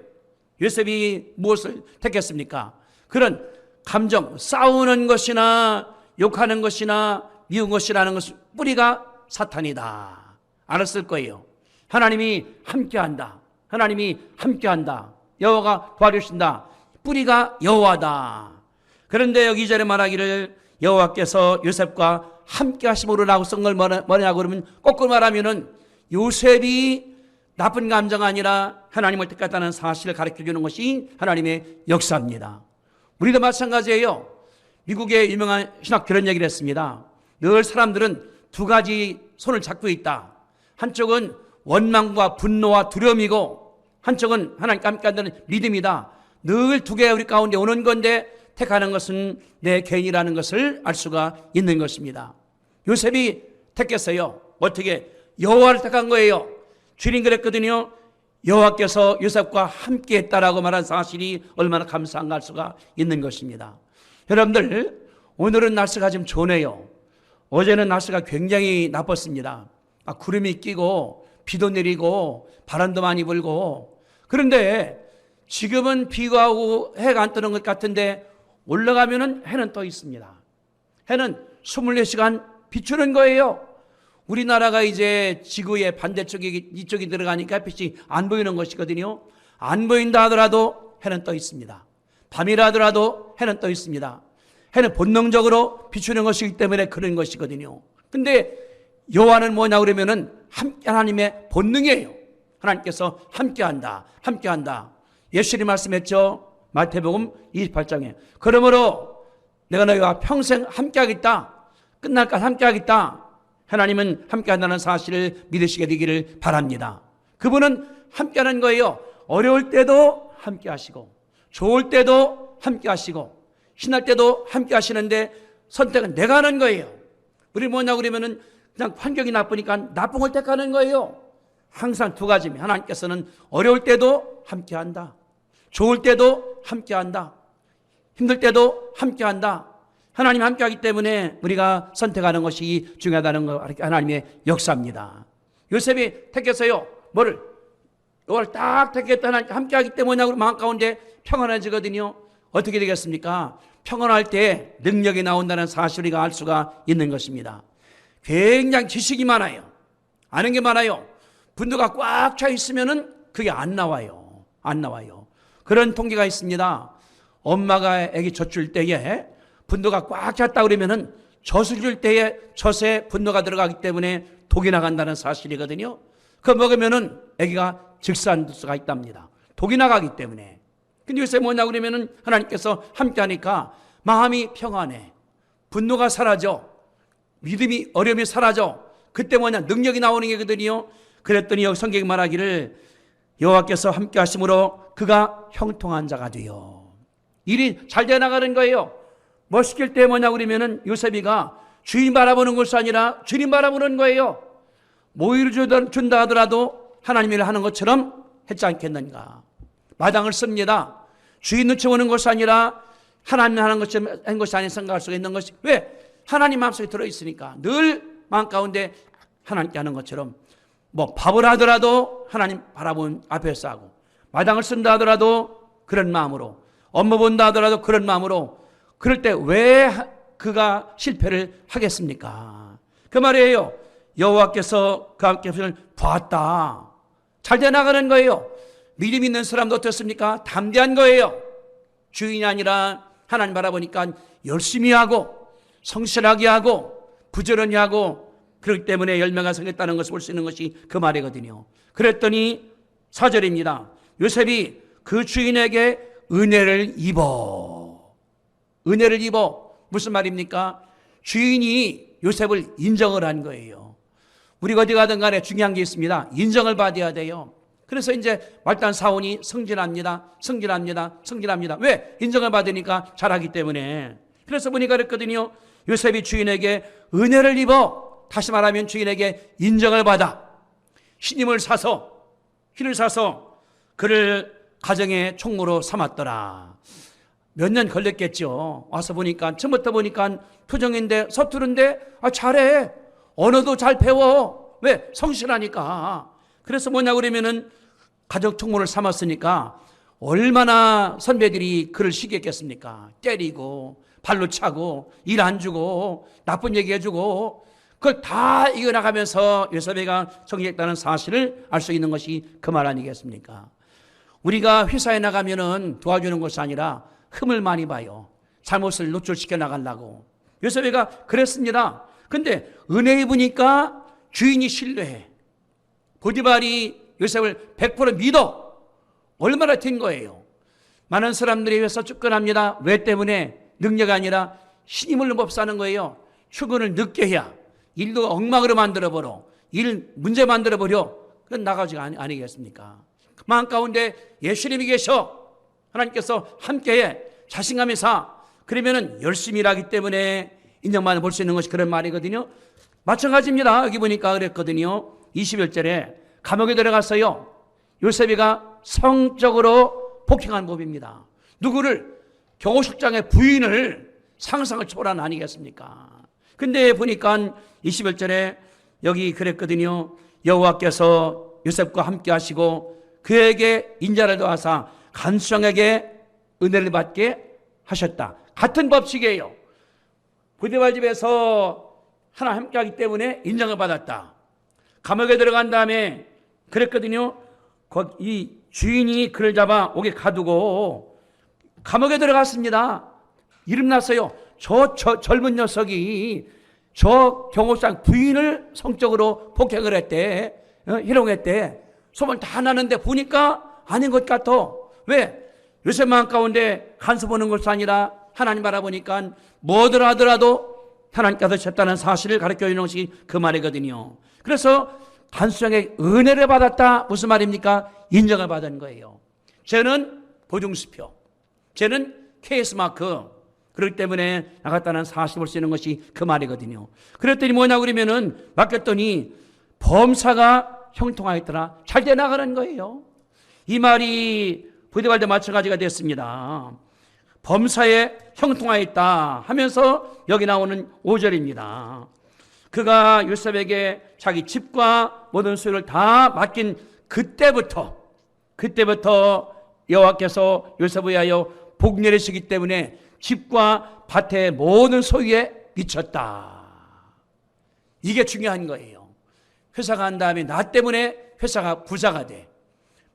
요셉이 무엇을 택했습니까? 그런 감정, 싸우는 것이나 욕하는 것이나 미운 것이라는 것은 뿌리가 사탄이다. 알았을 거예요. 하나님이 함께한다. 하나님이 함께한다. 여호와가 도와주신다. 뿌리가 여호와다. 그런데 여기 2절에 말하기를 여호와께서 요셉과 함께 하심으로 라고 쓴 걸 뭐냐고 그러면 거꾸로 말하면은 요셉이 나쁜 감정 아니라 하나님을 택했다는 사실을 가르쳐 주는 것이 하나님의 역사입니다. 우리도 마찬가지예요. 미국의 유명한 신학 그런 얘기를 했습니다. 늘 사람들은 두 가지 손을 잡고 있다. 한쪽은 원망과 분노와 두려움이고 한쪽은 하나님께 함께한다는 믿음이다. 늘 두 개 우리 가운데 오는 건데 택하는 것은 내 개인이라는 것을 알 수가 있는 것입니다. 요셉이 택했어요. 어떻게? 여호와를 택한 거예요. 주님 그랬거든요. 여호와께서 요셉과 함께 했다라고 말한 사실이 얼마나 감사한가 할 수가 있는 것입니다. 여러분들, 오늘은 날씨가 좀 좋네요. 어제는 날씨가 굉장히 나빴습니다. 구름이 끼고 비도 내리고 바람도 많이 불고. 그런데 지금은 비가 오고 해가 안 뜨는 것 같은데 올라가면은 해는 떠 있습니다. 해는 24시간 비추는 거예요. 우리나라가 이제 지구의 반대쪽에 이쪽이 들어가니까 햇빛이 안 보이는 것이거든요. 안 보인다 하더라도 해는 떠 있습니다. 밤이라 하더라도 해는 떠 있습니다. 해는 본능적으로 비추는 것이기 때문에 그런 것이거든요. 근데 여호와는 뭐냐 그러면은 하나님의 본능이에요. 하나님께서 함께한다. 함께한다. 예수님이 말씀했죠. 마태복음 28장에. 그러므로 내가 너희와 평생 함께하겠다. 끝날까지 함께하겠다. 하나님은 함께한다는 사실을 믿으시게 되기를 바랍니다. 그분은 함께하는 거예요. 어려울 때도 함께하시고 좋을 때도 함께하시고 신날 때도 함께하시는데 선택은 내가 하는 거예요. 우리 뭐냐 그러면은 그냥 환경이 나쁘니까 나쁜 걸 택하는 거예요. 항상 두 가지입니다. 하나님께서는 어려울 때도 함께한다. 좋을 때도 함께한다. 힘들 때도 함께한다. 하나님 함께하기 때문에 우리가 선택하는 것이 중요하다는 거 하나님의 역사입니다. 요셉이 택했어요. 뭐를? 이걸 딱 택했다. 하나님 함께하기 때문에 우리 마음 가운데 평안해지거든요. 어떻게 되겠습니까? 평안할 때 능력이 나온다는 사실을 우리가 알 수가 있는 것입니다. 굉장히 지식이 많아요. 아는 게 많아요. 분노가 꽉 차 있으면은 그게 안 나와요. 안 나와요. 그런 통계가 있습니다. 엄마가 아기 젖 줄 때에 분노가 꽉 찼다 그러면은 젖을 줄 때에 젖에 분노가 들어가기 때문에 독이 나간다는 사실이거든요. 그거 먹으면은 아기가 즉사할 수가 있답니다. 독이 나가기 때문에. 근데 요새 뭐냐 그러면은 하나님께서 함께하니까 마음이 평안해. 분노가 사라져. 믿음이 어려움이 사라져. 그때 뭐냐 능력이 나오는 게거든요. 그랬더니 여기 성경이 말하기를 여호와께서 함께 하심으로 그가 형통한 자가 되어. 일이 잘 돼 나가는 거예요. 뭐 시킬 때 뭐냐 그러면은 요셉이가 주인 바라보는 것이 아니라 주님 바라보는 거예요. 모의를 준다 하더라도 하나님 일을 하는 것처럼 했지 않겠는가. 마당을 씁니다. 주인 눈치 보는 것이 아니라 하나님 하는 것처럼 한 것이 아닌 생각할 수가 있는 것이 왜? 하나님 마음속에 들어있으니까 늘 마음 가운데 하나님께 하는 것처럼 뭐 밥을 하더라도 하나님 바라본 앞에서 하고, 마당을 쓴다 하더라도 그런 마음으로, 업무 본다 하더라도 그런 마음으로, 그럴 때 왜 그가 실패를 하겠습니까? 그 말이에요. 여호와께서 그 앞에서 보았다. 잘 돼 나가는 거예요. 믿음 있는 사람도 어떻습니까? 담대한 거예요. 주인이 아니라 하나님 바라보니까 열심히 하고 성실하게 하고 부지런히 하고, 그렇기 때문에 열매가 생겼다는 것을 볼 수 있는 것이 그 말이거든요. 그랬더니 4절입니다. 요셉이 그 주인에게 은혜를 입어. 은혜를 입어. 무슨 말입니까? 주인이 요셉을 인정을 한 거예요. 우리가 어디 가든 간에 중요한 게 있습니다. 인정을 받아야 돼요. 그래서 이제 말단 사원이 승진합니다. 왜? 인정을 받으니까 잘하기 때문에. 그래서 보니까 그랬거든요. 요셉이 주인에게 은혜를 입어. 다시 말하면 주인에게 인정을 받아 흰을 사서 그를 가정의 총무로 삼았더라. 몇 년 걸렸겠죠. 와서 보니까, 처음부터 보니까 표정인데 서투른데 잘해. 언어도 잘 배워. 왜? 성실하니까. 그래서 뭐냐 그러면은 가정 총무를 삼았으니까 얼마나 선배들이 그를 시기했겠습니까? 때리고 발로 차고 일 안 주고 나쁜 얘기 해주고, 그걸 다 이겨나가면서 요셉이가 성공했다는 사실을 알 수 있는 것이 그 말 아니겠습니까? 우리가 회사에 나가면은 도와주는 것이 아니라 흠을 많이 봐요. 잘못을 노출시켜 나가려고. 요셉이가 그랬습니다. 근데 은혜 입으니까 주인이 신뢰해. 보디발이 요셉을 100% 믿어. 얼마나 된 거예요. 많은 사람들이 회사 쫓겨납니다. 왜 때문에? 능력이 아니라 신임을 못 사는 거예요. 출근을 늦게 해야 일도 엉망으로 만들어버려. 일 문제 만들어버려. 그건 나가지가 아니겠습니까? 마음 가운데 예수님이 계셔. 하나님께서 함께해. 자신감이 사. 그러면은 열심히 일하기 때문에 인정만 볼 수 있는 것이 그런 말이거든요. 마찬가지입니다. 여기 보니까 그랬거든요. 21절에 감옥에 들어갔어요. 요셉이가 성적으로 폭행한 법입니다. 누구를? 경호실장의 부인을, 상상을 초월한 아니겠습니까? 근데 보니까 21절에 여기 그랬거든요. 여호와께서 요셉과 함께 하시고 그에게 인자를 더하사 간수장에게 은혜를 받게 하셨다. 같은 법칙이에요. 보디발 집에서 하나 함께 하기 때문에 인정을 받았다. 감옥에 들어간 다음에 그랬거든요. 이 주인이 그를 잡아 옥에 가두고 감옥에 들어갔습니다. 이름 났어요. 저 젊은 녀석이 저 경호상 부인을 성적으로 폭행을 했대. 희롱했대. 소문 다 나는데 보니까 아닌 것 같아. 왜? 요셉 마음 가운데 간수 보는 것이 아니라 하나님 바라보니까 뭐들 하더라도 하나님께서 쳤다는 사실을 가르쳐 주는 것이 그 말이거든요. 그래서 간수장의 은혜를 받았다. 무슨 말입니까? 인정을 받은 거예요. 쟤는 보증수표, 쟤는 케이스마크. 그렇기 때문에 나갔다는 사실을 볼 수 있는 것이 그 말이거든요. 그랬더니 뭐냐 그러면은 맡겼더니 범사가 형통하였더라. 잘 돼 나가는 거예요. 이 말이 보디발도 마찬가지가 됐습니다. 범사에 형통하였다 하면서 여기 나오는 5절입니다. 그가 요셉에게 자기 집과 모든 소유를 다 맡긴 그때부터 여호와께서 요셉을 위하여 복 내리시기 때문에 집과 밭의 모든 소유에 미쳤다. 이게 중요한 거예요. 회사가 한 다음에 나 때문에 회사가 부자가 돼.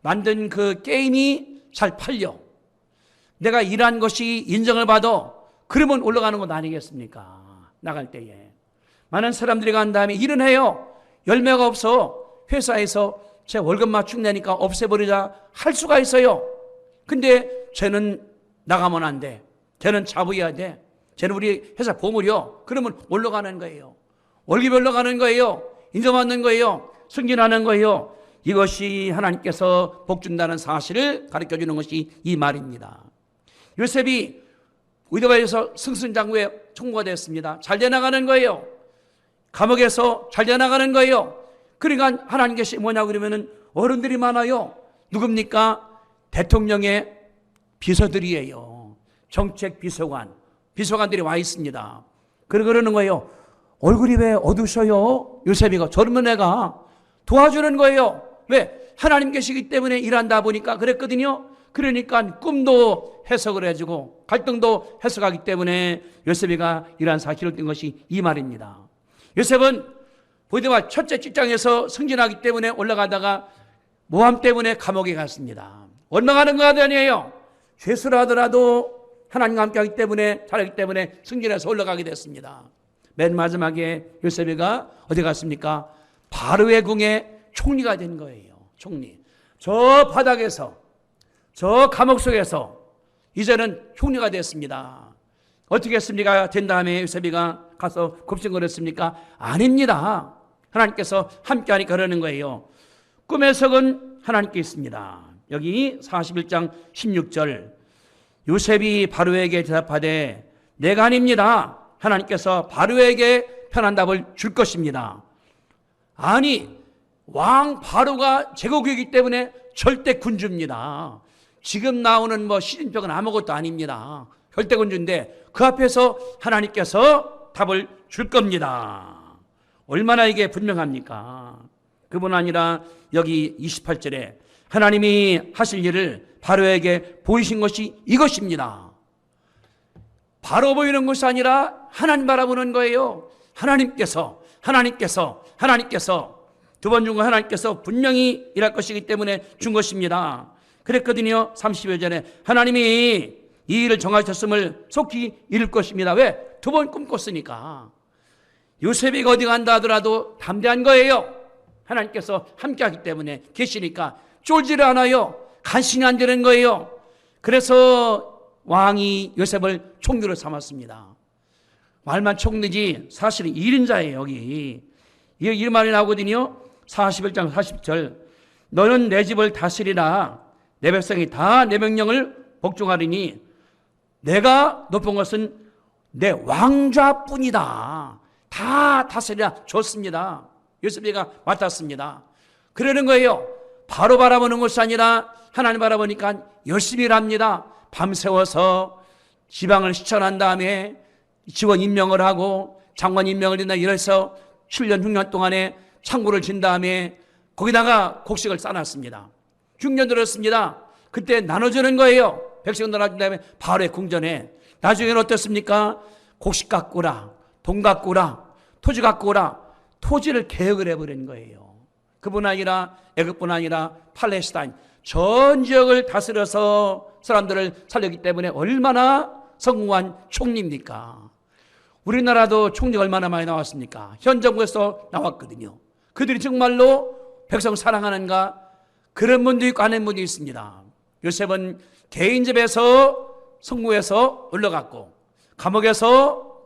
만든 그 게임이 잘 팔려. 내가 일한 것이 인정을 받아. 그러면 올라가는 것 아니겠습니까? 나갈 때에. 많은 사람들이 간 다음에 일은 해요. 열매가 없어. 회사에서 제 월급 맞춤 내니까 없애버리자 할 수가 있어요. 근데 쟤는 나가면 안 돼. 쟤는 잡아야 돼. 쟤는 우리 회사 보물이요. 그러면 올라가는 거예요. 월급이 올라가는 거예요. 인정받는 거예요. 승진하는 거예요. 이것이 하나님께서 복 준다는 사실을 가르쳐주는 것이 이 말입니다. 요셉이 위대바에서 승승장구에 총무가 됐습니다. 잘 돼나가는 거예요. 감옥에서 잘 돼나가는 거예요. 그러니까 하나님께서 뭐냐고 그러면은 어른들이 많아요. 누굽니까? 대통령의 비서들이에요. 정책 비서관들이 와 있습니다. 그러는 거예요. 얼굴이 왜 어두셔요? 요셉이가 젊은 애가 도와주는 거예요. 왜? 하나님 계시기 때문에 일한다 보니까 그랬거든요. 그러니까 꿈도 해석을 해주고 갈등도 해석하기 때문에 요셉이가 일한 사실을 뜬 것이 이 말입니다. 요셉은 보디발 첫째 직장에서 승진하기 때문에 올라가다가 모함 때문에 감옥에 갔습니다. 원망하는 거 아니에요. 죄수를 하더라도 하나님과 함께하기 때문에 잘하기 때문에 승진해서 올라가게 됐습니다. 맨 마지막에 요셉이가 어디 갔습니까? 바로의 궁에 총리가 된 거예요. 총리. 저 바닥에서 저 감옥 속에서 이제는 총리가 됐습니다. 어떻게 했습니까? 된 다음에 요셉이가 가서 굽신거렸습니까? 아닙니다. 하나님께서 함께하니까 그러는 거예요. 꿈의 석은 하나님께 있습니다. 여기 41장 16절 요셉이 바로에게 대답하되 내가 아닙니다. 하나님께서 바로에게 편한 답을 줄 것입니다. 아니 왕 바로가 제국이기 때문에 절대 군주입니다. 지금 나오는 시진병은 아무것도 아닙니다. 절대 군주인데 그 앞에서 하나님께서 답을 줄 겁니다. 얼마나 이게 분명합니까? 그뿐 아니라 여기 28절에 하나님이 하실 일을 바로에게 보이신 것이 이것입니다. 바로 보이는 것이 아니라 하나님 바라보는 거예요. 하나님께서 두 번 준 거 하나님께서 분명히 일할 것이기 때문에 준 것입니다. 그랬거든요. 30여 전에 하나님이 이 일을 정하셨음을 속히 이룰 것입니다. 왜? 두 번 꿈꿨으니까. 요셉이 어디 간다 하더라도 담대한 거예요. 하나님께서 함께하기 때문에 계시니까 쫄지를 않아요. 간신히 안 되는 거예요. 그래서 왕이 요셉을 총리로 삼았습니다. 말만 총리지 사실은 1인자예요. 여기 이 말이 나오거든요. 41장 40절 너는 내 집을 다스리라. 내 백성이 다 내 명령을 복종하리니 내가 높은 것은 내 왕좌뿐이다. 다 다스리라. 좋습니다. 요셉이가 맡았습니다. 그러는 거예요. 바로 바라보는 것이 아니라 하나님 바라보니까 열심히 일합니다. 밤새워서 지방을 시천한 다음에 직원 임명을 하고 장관 임명을 했나 이래서 7년 6년 동안에 창고를 진 다음에 거기다가 곡식을 싸놨습니다. 6년 들었습니다. 그때 나눠주는 거예요. 백성 나눠준 다음에 바로의 궁전에. 나중에는 어떻습니까? 곡식 갖고 오라, 돈 갖고 오라, 토지 갖고 오라. 토지를 개혁을 해버린 거예요. 그뿐 아니라 애굽뿐 아니라 팔레스타인 전 지역을 다스려서 사람들을 살렸기 때문에 얼마나 성공한 총리입니까? 우리나라도 총리가 얼마나 많이 나왔습니까? 현 정부에서 나왔거든요. 그들이 정말로 백성 사랑하는가? 그런 분도 있고 아닌 분도 있습니다. 요셉은 개인 집에서 성무에서 올라갔고 감옥에서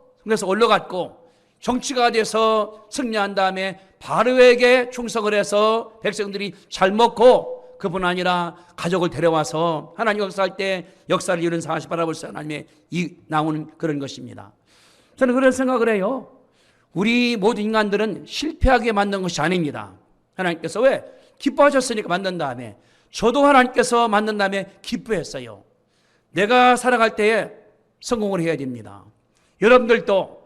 올라갔고 정치가 돼서 승리한 다음에 바로에게 충성을 해서 백성들이 잘 먹고 그뿐 아니라 가족을 데려와서 하나님 역사할 때 역사를 이루는 사실 바라볼 수 하나님의 나오는 그런 것입니다. 저는 그런 생각을 해요. 우리 모든 인간들은 실패하게 만든 것이 아닙니다. 하나님께서 왜? 기뻐하셨으니까 만든 다음에 저도 하나님께서 만든 다음에 기뻐했어요. 내가 살아갈 때에 성공을 해야 됩니다. 여러분들도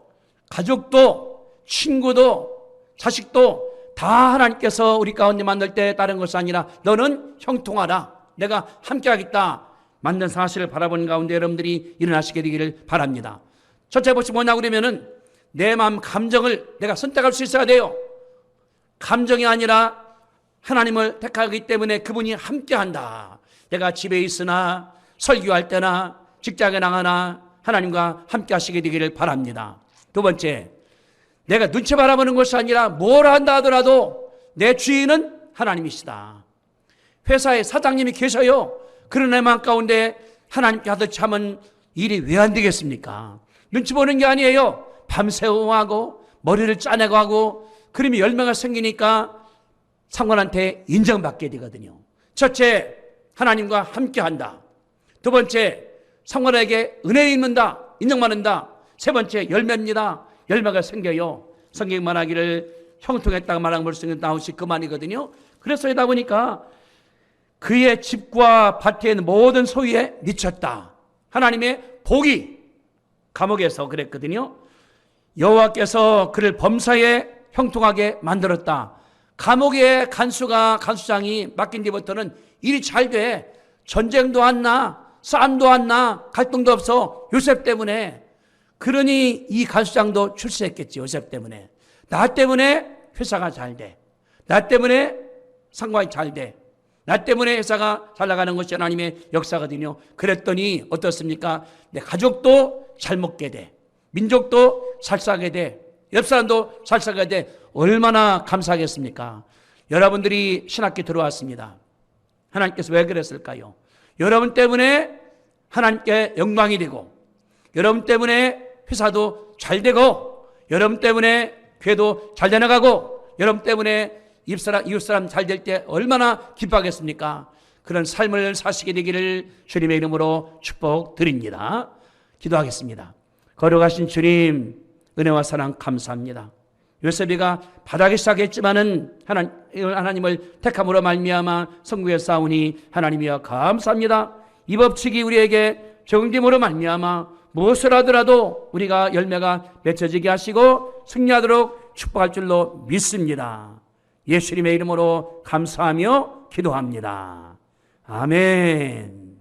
가족도 친구도 자식도 다 하나님께서 우리 가운데 만들 때 다른 것이 아니라 너는 형통하라. 내가 함께하겠다. 만든 사실을 바라보는 가운데 여러분들이 일어나시게 되기를 바랍니다. 첫째 것이 뭐냐고 그러면은 내 마음 감정을 내가 선택할 수 있어야 돼요. 감정이 아니라 하나님을 택하기 때문에 그분이 함께한다. 내가 집에 있으나 설교할 때나 직장에 나가나 하나님과 함께 하시게 되기를 바랍니다. 두 번째, 내가 눈치 바라보는 것이 아니라 뭘 한다 하더라도 내 주인은 하나님이시다. 회사에 사장님이 계셔요. 그런 내 마음 가운데 하나님께 하듯이 하면 일이 왜 안 되겠습니까? 눈치 보는 게 아니에요. 밤새워 하고 머리를 짜내고 하고 그러면 열매가 생기니까 상관한테 인정받게 되거든요. 첫째, 하나님과 함께한다. 두 번째, 상관에게 은혜 입는다. 인정받는다. 세 번째, 열매입니다. 열매가 생겨요. 성경 말하기를 형통했다고 말하는 말씀이 나오시 그만이거든요. 그래서 이다 보니까 그의 집과 밭에 있는 모든 소유에 미쳤다. 하나님의 복이 감옥에서 그랬거든요. 여호와께서 그를 범사에 형통하게 만들었다. 감옥에 간수장이 맡긴 뒤부터는 일이 잘 돼. 전쟁도 안 나, 싸움도 안 나, 갈등도 없어. 요셉 때문에. 그러니 이 간수장도 출세했겠지. 요셉 때문에. 나 때문에 회사가 잘 돼. 나 때문에 상관이 잘 돼. 나 때문에 회사가 잘 나가는 것이 하나님의 역사거든요. 그랬더니 어떻습니까? 내 가족도 잘 먹게 돼. 민족도 잘 사게 돼. 옆 사람도 잘 사게 돼. 얼마나 감사하겠습니까? 여러분들이 신학교 들어왔습니다. 하나님께서 왜 그랬을까요? 여러분 때문에 하나님께 영광이 되고, 여러분 때문에 회사도 잘 되고, 여러분 때문에 교회도 잘 되나가고, 여러분 때문에 이웃 사람 잘 될 때 얼마나 기뻐하겠습니까? 그런 삶을 사시게 되기를 주님의 이름으로 축복드립니다. 기도하겠습니다. 거룩하신 주님, 은혜와 사랑 감사합니다. 요셉이가 바닥에 시작했지만은 하나님을 택함으로 말미암아 성구에 싸우니 하나님이여 감사합니다. 이 법칙이 우리에게 적용됨으로 말미암아 무엇을 하더라도 우리가 열매가 맺혀지게 하시고 승리하도록 축복할 줄로 믿습니다. 예수님의 이름으로 감사하며 기도합니다. 아멘.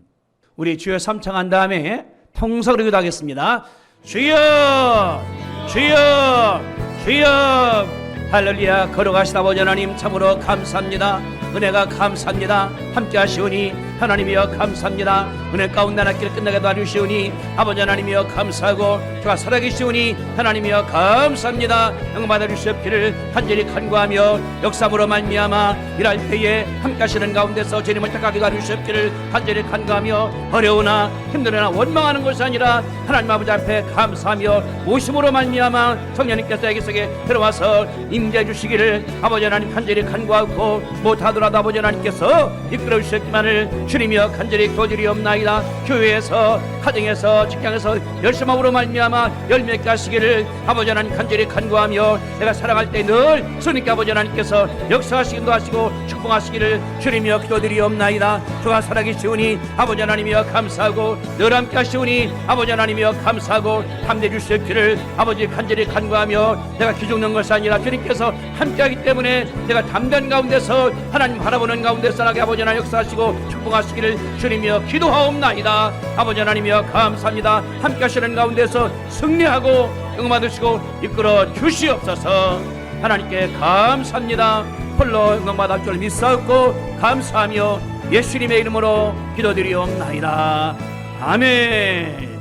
우리 주여 삼창한 다음에 통성으로 기도하겠습니다. 주여, 주여, 주여. 할렐루야. 거룩하신 아버지 하나님 참으로 감사합니다. 은혜가 감사합니다. 함께 하시오니 하나님이여 감사합니다. 은혜 가운데 하나님을 끝나게 도와주시오니 아버지 하나님이여 감사하고 주가 살아계시오니 하나님이여 감사합니다. 영광 받아주시옵기를 간절히 간구하며 역사함으로 말미암아 일할 때에 함께 하시는 가운데서 주님을 택하게 도와주시옵기를 간절히 간구하며 어려우나 힘들으나 원망하는 것이 아니라 하나님 아버지 앞에 감사하며 오심으로 말미암아 성령님께서 에게 속에 들어와서 임재해 주시기를 아버지 하나님 간절히 간구하고 못하더라도 아버지 하나님께서 이끌어 주셨기만을 주님이여 간절히 도드리옵나이다. 교회에서 가정에서 직장에서 열심함으로 말미암아 열매 있게 하시기를 아버지 하나님 간절히 간구하며 내가 살아갈 때 늘 주님께 아버지 하나님께서 역사하시기도 하시고 축복하시기를 주님이여 기도드리옵나이다. 주가 살아계시오니 아버지 하나님이여 감사하고 늘 함께 하시오니 아버지 하나님이여 감사하고 함께 주시기를 아버지 간절히 간구하며 내가 기죽는 것이 아니라 주님께서 함께하기 때문에 내가 담대한 가운데서 하나님 바라보는 가운데서 나게 아버지 하나님 역사하시고 축복하시기를 주님이여 기도하옵나이다. 아버지 하나님이여 감사합니다. 함께 하시는 가운데서 승리하고 영광 받으시고 이끌어 주시옵소서. 하나님께 감사합니다. 홀로 영광 받을 줄 믿사옵고 감사하며 예수님의 이름으로 기도드리옵나이다. 아멘.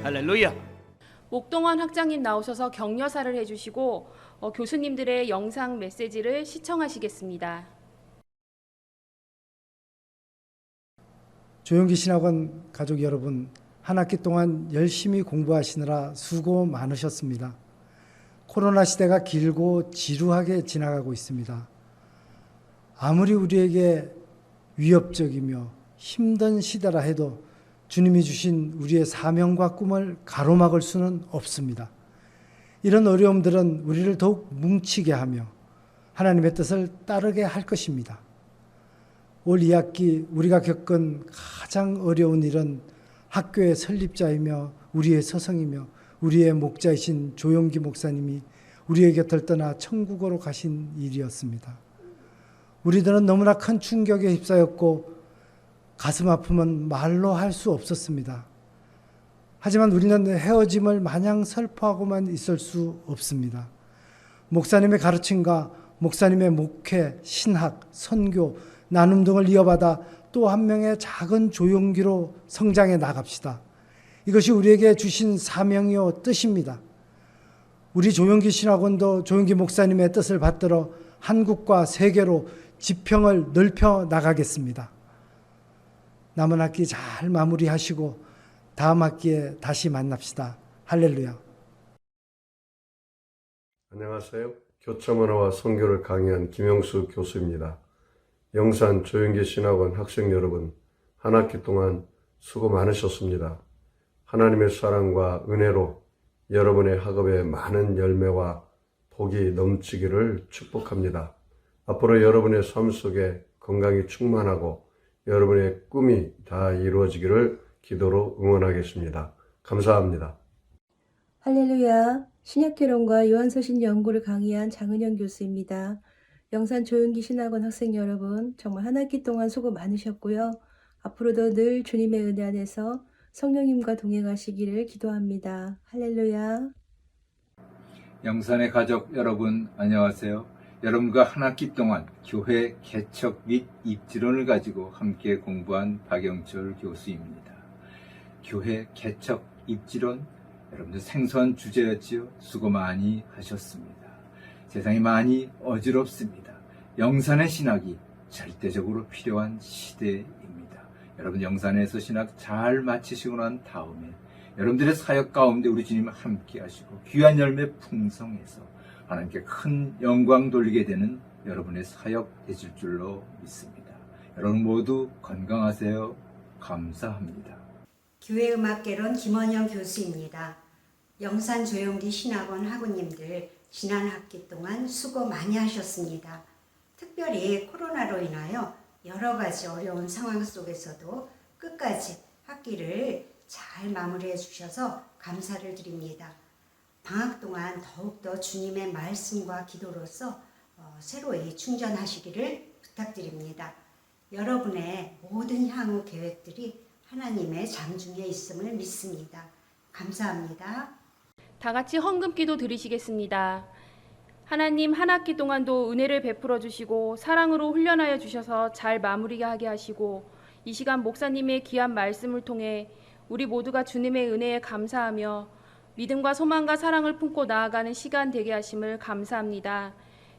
할렐루야. 목동원 학장님 나오셔서 격려사를 해주시고 교수님들의 영상 메시지를 시청하시겠습니다. 조용기 신학원 가족 여러분, 한 학기 동안 열심히 공부하시느라 수고 많으셨습니다. 코로나 시대가 길고 지루하게 지나가고 있습니다. 아무리 우리에게 위협적이며 힘든 시대라 해도 주님이 주신 우리의 사명과 꿈을 가로막을 수는 없습니다. 이런 어려움들은 우리를 더욱 뭉치게 하며 하나님의 뜻을 따르게 할 것입니다. 올 2학기 우리가 겪은 가장 어려운 일은 학교의 설립자이며 우리의 서성이며 우리의 목자이신 조용기 목사님이 우리의 곁을 떠나 천국으로 가신 일이었습니다. 우리들은 너무나 큰 충격에 휩싸였고 가슴 아픔은 말로 할 수 없었습니다. 하지만 우리는 헤어짐을 마냥 슬퍼하고만 있을 수 없습니다. 목사님의 가르침과 목사님의 목회, 신학, 선교, 나눔 등을 이어받아 또 한 명의 작은 조용기로 성장해 나갑시다. 이것이 우리에게 주신 사명이요 뜻입니다. 우리 조용기 신학원도 조용기 목사님의 뜻을 받들어 한국과 세계로 지평을 넓혀 나가겠습니다. 남은 학기 잘 마무리하시고 다음 학기에 다시 만납시다. 할렐루야. 안녕하세요. 교차문화와 선교를 강의한 김영수 교수입니다. 영산 조용기 신학원 학생 여러분, 한 학기 동안 수고 많으셨습니다. 하나님의 사랑과 은혜로 여러분의 학업에 많은 열매와 복이 넘치기를 축복합니다. 앞으로 여러분의 삶 속에 건강이 충만하고 여러분의 꿈이 다 이루어지기를 기도로 응원하겠습니다. 감사합니다. 할렐루야. 신약개론과 요한서신 연구를 강의한 장은영 교수입니다. 영산 조용기 신학원 학생 여러분, 정말 한 학기 동안 수고 많으셨고요. 앞으로도 늘 주님의 은혜 안에서 성령님과 동행하시기를 기도합니다. 할렐루야. 영산의 가족 여러분, 안녕하세요. 여러분과 한 학기 동안 교회 개척 및 입지론을 가지고 함께 공부한 박영철 교수입니다. 교회 개척 입지론, 여러분들 생소한 주제였지요. 수고 많이 하셨습니다. 세상이 많이 어지럽습니다. 영산의 신학이 절대적으로 필요한 시대입니다. 여러분 영산에서 신학 잘 마치시고 난 다음에 여러분들의 사역 가운데 우리 주님 함께 하시고 귀한 열매 풍성해서 하나님께 큰 영광 돌리게 되는 여러분의 사역 되실 줄로 믿습니다. 여러분 모두 건강하세요. 감사합니다. 교회음악개론 김원영 교수입니다. 영산조용기 신학원 학우님들 지난 학기 동안 수고 많이 하셨습니다. 특별히 코로나로 인하여 여러 가지 어려운 상황 속에서도 끝까지 학기를 잘 마무리해 주셔서 감사를 드립니다. 방학 동안 더욱더 주님의 말씀과 기도로서 새로이 충전하시기를 부탁드립니다. 여러분의 모든 향후 계획들이 하나님의 장중에 있음을 믿습니다. 감사합니다. 다 같이 헌금기도 드리시겠습니다. 하나님 한 학기 동안도 은혜를 베풀어 주시고 사랑으로 훈련하여 주셔서 잘 마무리하게 하시고 이 시간 목사님의 귀한 말씀을 통해 우리 모두가 주님의 은혜에 감사하며 믿음과 소망과 사랑을 품고 나아가는 시간 되게 하심을 감사합니다.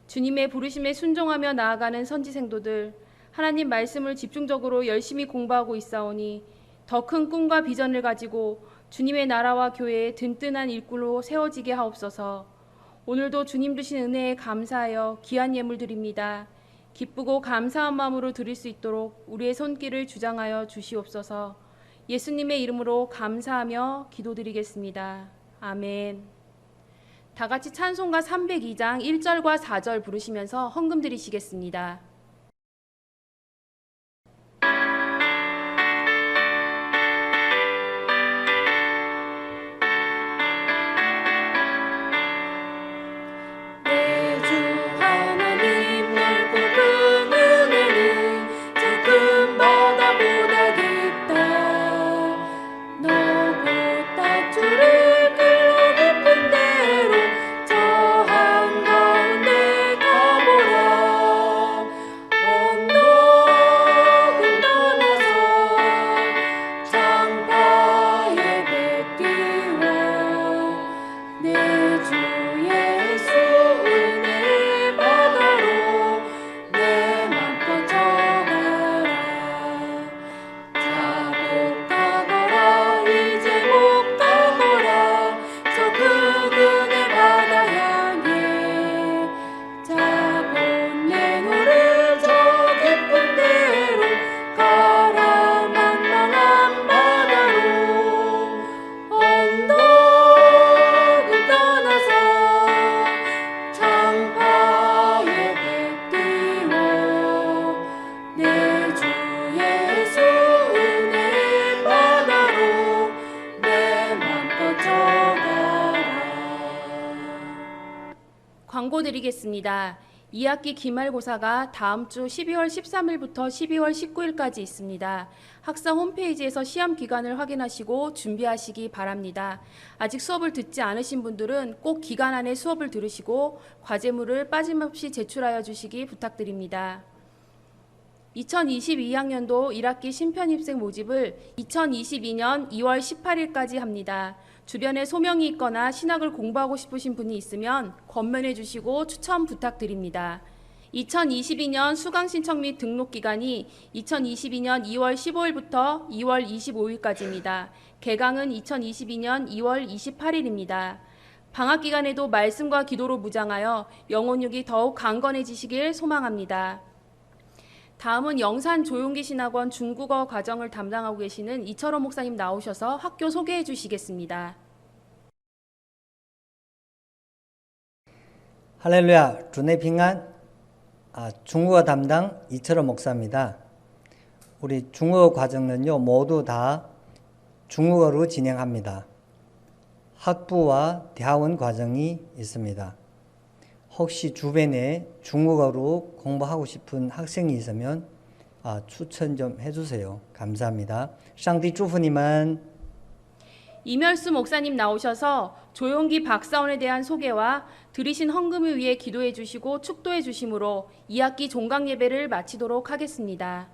주님의 부르심에 순종하며 나아가는 선지생도들, 하나님 말씀을 집중적으로 열심히 공부하고 있사오니 더 큰 꿈과 비전을 가지고 주님의 나라와 교회의 든든한 일꾼으로 세워지게 하옵소서. 오늘도 주님 주신 은혜에 감사하여 귀한 예물 드립니다. 기쁘고 감사한 마음으로 드릴 수 있도록 우리의 손길을 주장하여 주시옵소서. 예수님의 이름으로 감사하며 기도드리겠습니다. 아멘. 다 같이 찬송가 302장 1절과 4절 부르시면서 헌금 드리시겠습니다. 광고 드리겠습니다. 2학기 기말고사가 다음 주 12월 13일부터 12월 19일까지 있습니다. 학사 홈페이지에서 시험 기간을 확인하시고 준비하시기 바랍니다. 아직 수업을 듣지 않으신 분들은 꼭 기간 안에 수업을 들으시고 과제물을 빠짐없이 제출하여 주시기 부탁드립니다. 2022학년도 1학기 신편입생 모집을 2022년 2월 18일까지 합니다. 주변에 소명이 있거나 신학을 공부하고 싶으신 분이 있으면 권면해 주시고 추천 부탁드립니다. 2022년 수강 신청 및 등록 기간이 2022년 2월 15일부터 2월 25일까지입니다. 개강은 2022년 2월 28일입니다. 방학 기간에도 말씀과 기도로 무장하여 영혼육이 더욱 강건해지시길 소망합니다. 다음은 영산 조용기 신학원 중국어 과정을 담당하고 계시는 이철호 목사님 나오셔서 학교 소개해 주시겠습니다. 할렐루야, 주내 평안. 중국어 담당 이철호 목사입니다. 우리 중국어 과정은요 모두 다 중국어로 진행합니다. 학부와 대학원 과정이 있습니다. 혹시 주변에 중국어로 공부하고 싶은 학생이 있으면 추천 좀 해주세요. 감사합니다. 上帝祝福你们. 이멸수 목사님 나오셔서 조용기 박사원에 대한 소개와 드리신 헌금을 위해 기도해 주시고 축도해 주심으로 2학기 종강 예배를 마치도록 하겠습니다.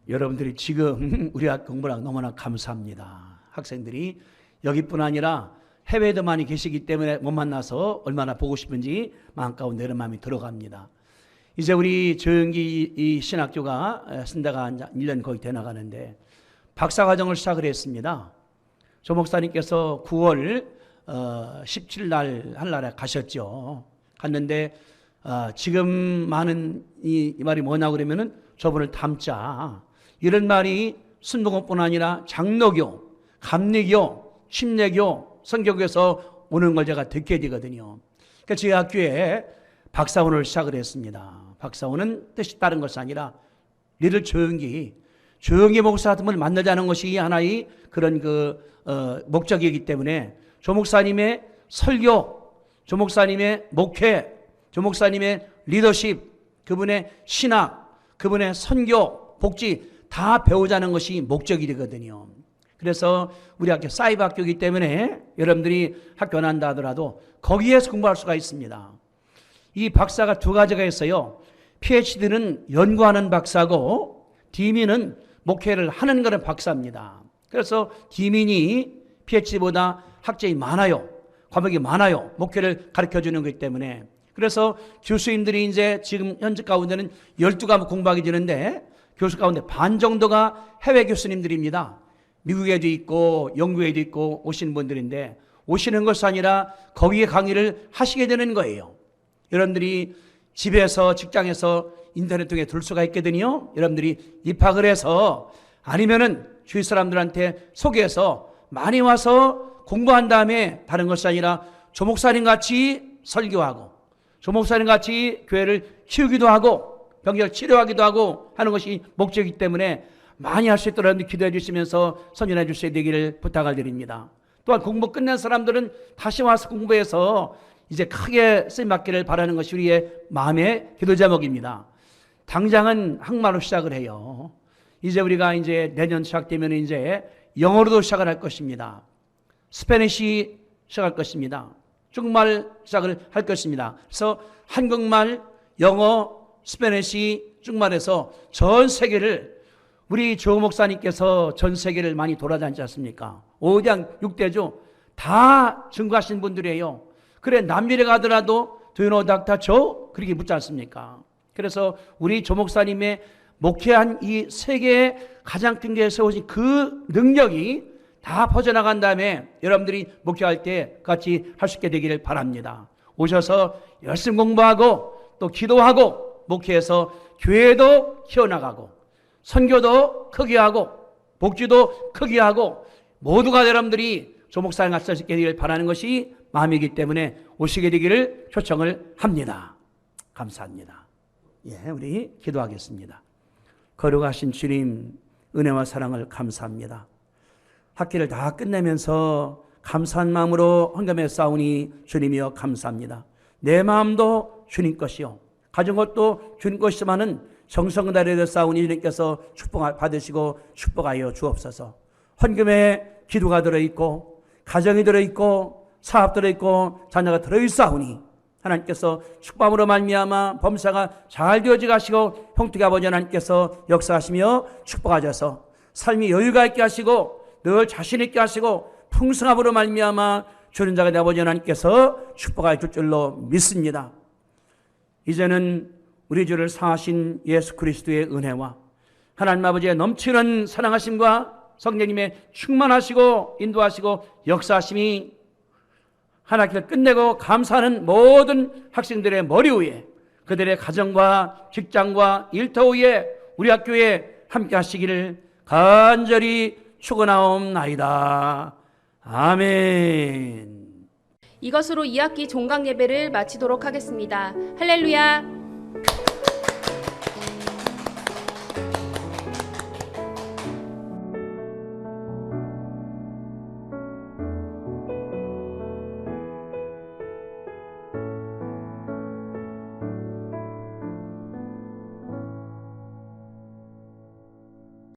여러분들이 지금 우리 학 공부랑 너무나 감사합니다. 학생들이 여기뿐 아니라 해외에도 많이 계시기 때문에 못 만나서 얼마나 보고 싶은지 마음 가운데 이런 마음이 들어갑니다. 이제 우리 조영기 이 신학교가 쓴다가 1년 거의 돼 나가는데 박사과정을 시작을 했습니다. 조 목사님께서 9월 17일 날 한날에 가셨죠. 갔는데 지금 많은 이 말이 뭐냐 그러면은 저분을 닮자. 이런 말이 순복음뿐 아니라 장로교, 감리교, 침례교, 선교교에서 오는 걸 제가 듣게 되거든요. 그러니까 저희 학교에 박사원을 시작을 했습니다. 박사원은 뜻이 다른 것이 아니라 니들 조용기 목사 같은 분을 만나자는 것이 하나의 그런 목적이기 때문에 조 목사님의 설교, 조 목사님의 목회, 조 목사님의 리더십, 그분의 신학, 그분의 선교, 복지 다 배우자는 것이 목적이 되거든요. 그래서 우리 학교 사이버 학교이기 때문에 여러분들이 학교 난다 하더라도 거기에서 공부할 수가 있습니다. 이 박사가 두 가지가 있어요. PhD는 연구하는 박사고 디민은 목회를 하는 그런 박사입니다. 그래서 디민이 PhD보다 학점이 많아요. 과목이 많아요. 목회를 가르쳐주는 거기 때문에. 그래서 교수님들이 이제 지금 현재 가운데는 12과목 공부하게 되는데 교수 가운데 반 정도가 해외 교수님들입니다. 미국에도 있고 영국에도 있고 오시는 분들인데 오시는 것이 아니라 거기에 강의를 하시게 되는 거예요. 여러분들이 집에서 직장에서 인터넷 통해 들 수가 있거든요. 여러분들이 입학을 해서 아니면은 주위 사람들한테 소개해서 많이 와서 공부한 다음에 다른 것이 아니라 조 목사님 같이 설교하고 조 목사님 같이 교회를 키우기도 하고 병자를 치료하기도 하고 하는 것이 목적이기 때문에 많이 할 수 있도록 여러분들 기도해 주시면서 선전해 주셔야 되기를 부탁을 드립니다. 또한 공부 끝낸 사람들은 다시 와서 공부해서 이제 크게 쓰임받기를 바라는 것이 우리의 마음의 기도 제목입니다. 당장은 한국말로 시작을 해요. 이제 우리가 이제 내년 시작되면 이제 영어로도 시작을 할 것입니다. 스페니시 시작할 것입니다. 중국말 시작을 할 것입니다. 그래서 한국말, 영어, 스페니시, 중국말에서 전 세계를 우리 조 목사님께서 전 세계를 많이 돌아다니지 않습니까? 5대 6대죠. 다 증거하신 분들이에요. 그래 남미에 가더라도 Do you know Dr. Joe? 그렇게 묻지 않습니까? 그래서 우리 조 목사님의 목회한 이 세계의 가장 큰 게 세우신 그 능력이 다 퍼져나간 다음에 여러분들이 목회할 때 같이 할 수 있게 되기를 바랍니다. 오셔서 열심히 공부하고 또 기도하고 목회해서 교회도 키워나가고 선교도 크게 하고 복지도 크게 하고 모두가 여러분들이 조 목사님 같이 할 수 있게 되기를 바라는 것이 마음이기 때문에 오시게 되기를 초청을 합니다. 감사합니다. 우리 기도하겠습니다. 거룩하신 주님, 은혜와 사랑을 감사합니다. 학기를 다 끝내면서 감사한 마음으로 헌금에 싸우니 주님이여 감사합니다. 내 마음도 주님 것이요 가진 것도 주님 것이지만은 정성다리를 싸우니 주님께서 축복 받으시고 축복하여 주옵소서. 헌금에 기도가 들어있고 가정이 들어있고 사업 들어있고 자녀가 들어있사오니 하나님께서 축복으로 말미암아 범사가 잘 되어져 가시고 형통의 아버지 하나님께서 역사하시며 축복하셔서 삶이 여유가 있게 하시고 늘 자신 있게 하시고 풍성함으로 말미암아 주는 자가 내 아버지 하나님께서 축복하여 줄 줄로 믿습니다. 이제는 우리 주를 사하신 예수 그리스도의 은혜와 하나님 아버지의 넘치는 사랑하심과 성령님의 충만하시고 인도하시고 역사하심이 한 학기를 끝내고 감사하는 모든 학생들의 머리 위에 그들의 가정과 직장과 일터 위에 우리 학교에 함께 하시기를 간절히 축원하옵나이다. 아멘. 이것으로 2학기 종강 예배를 마치도록 하겠습니다. 할렐루야.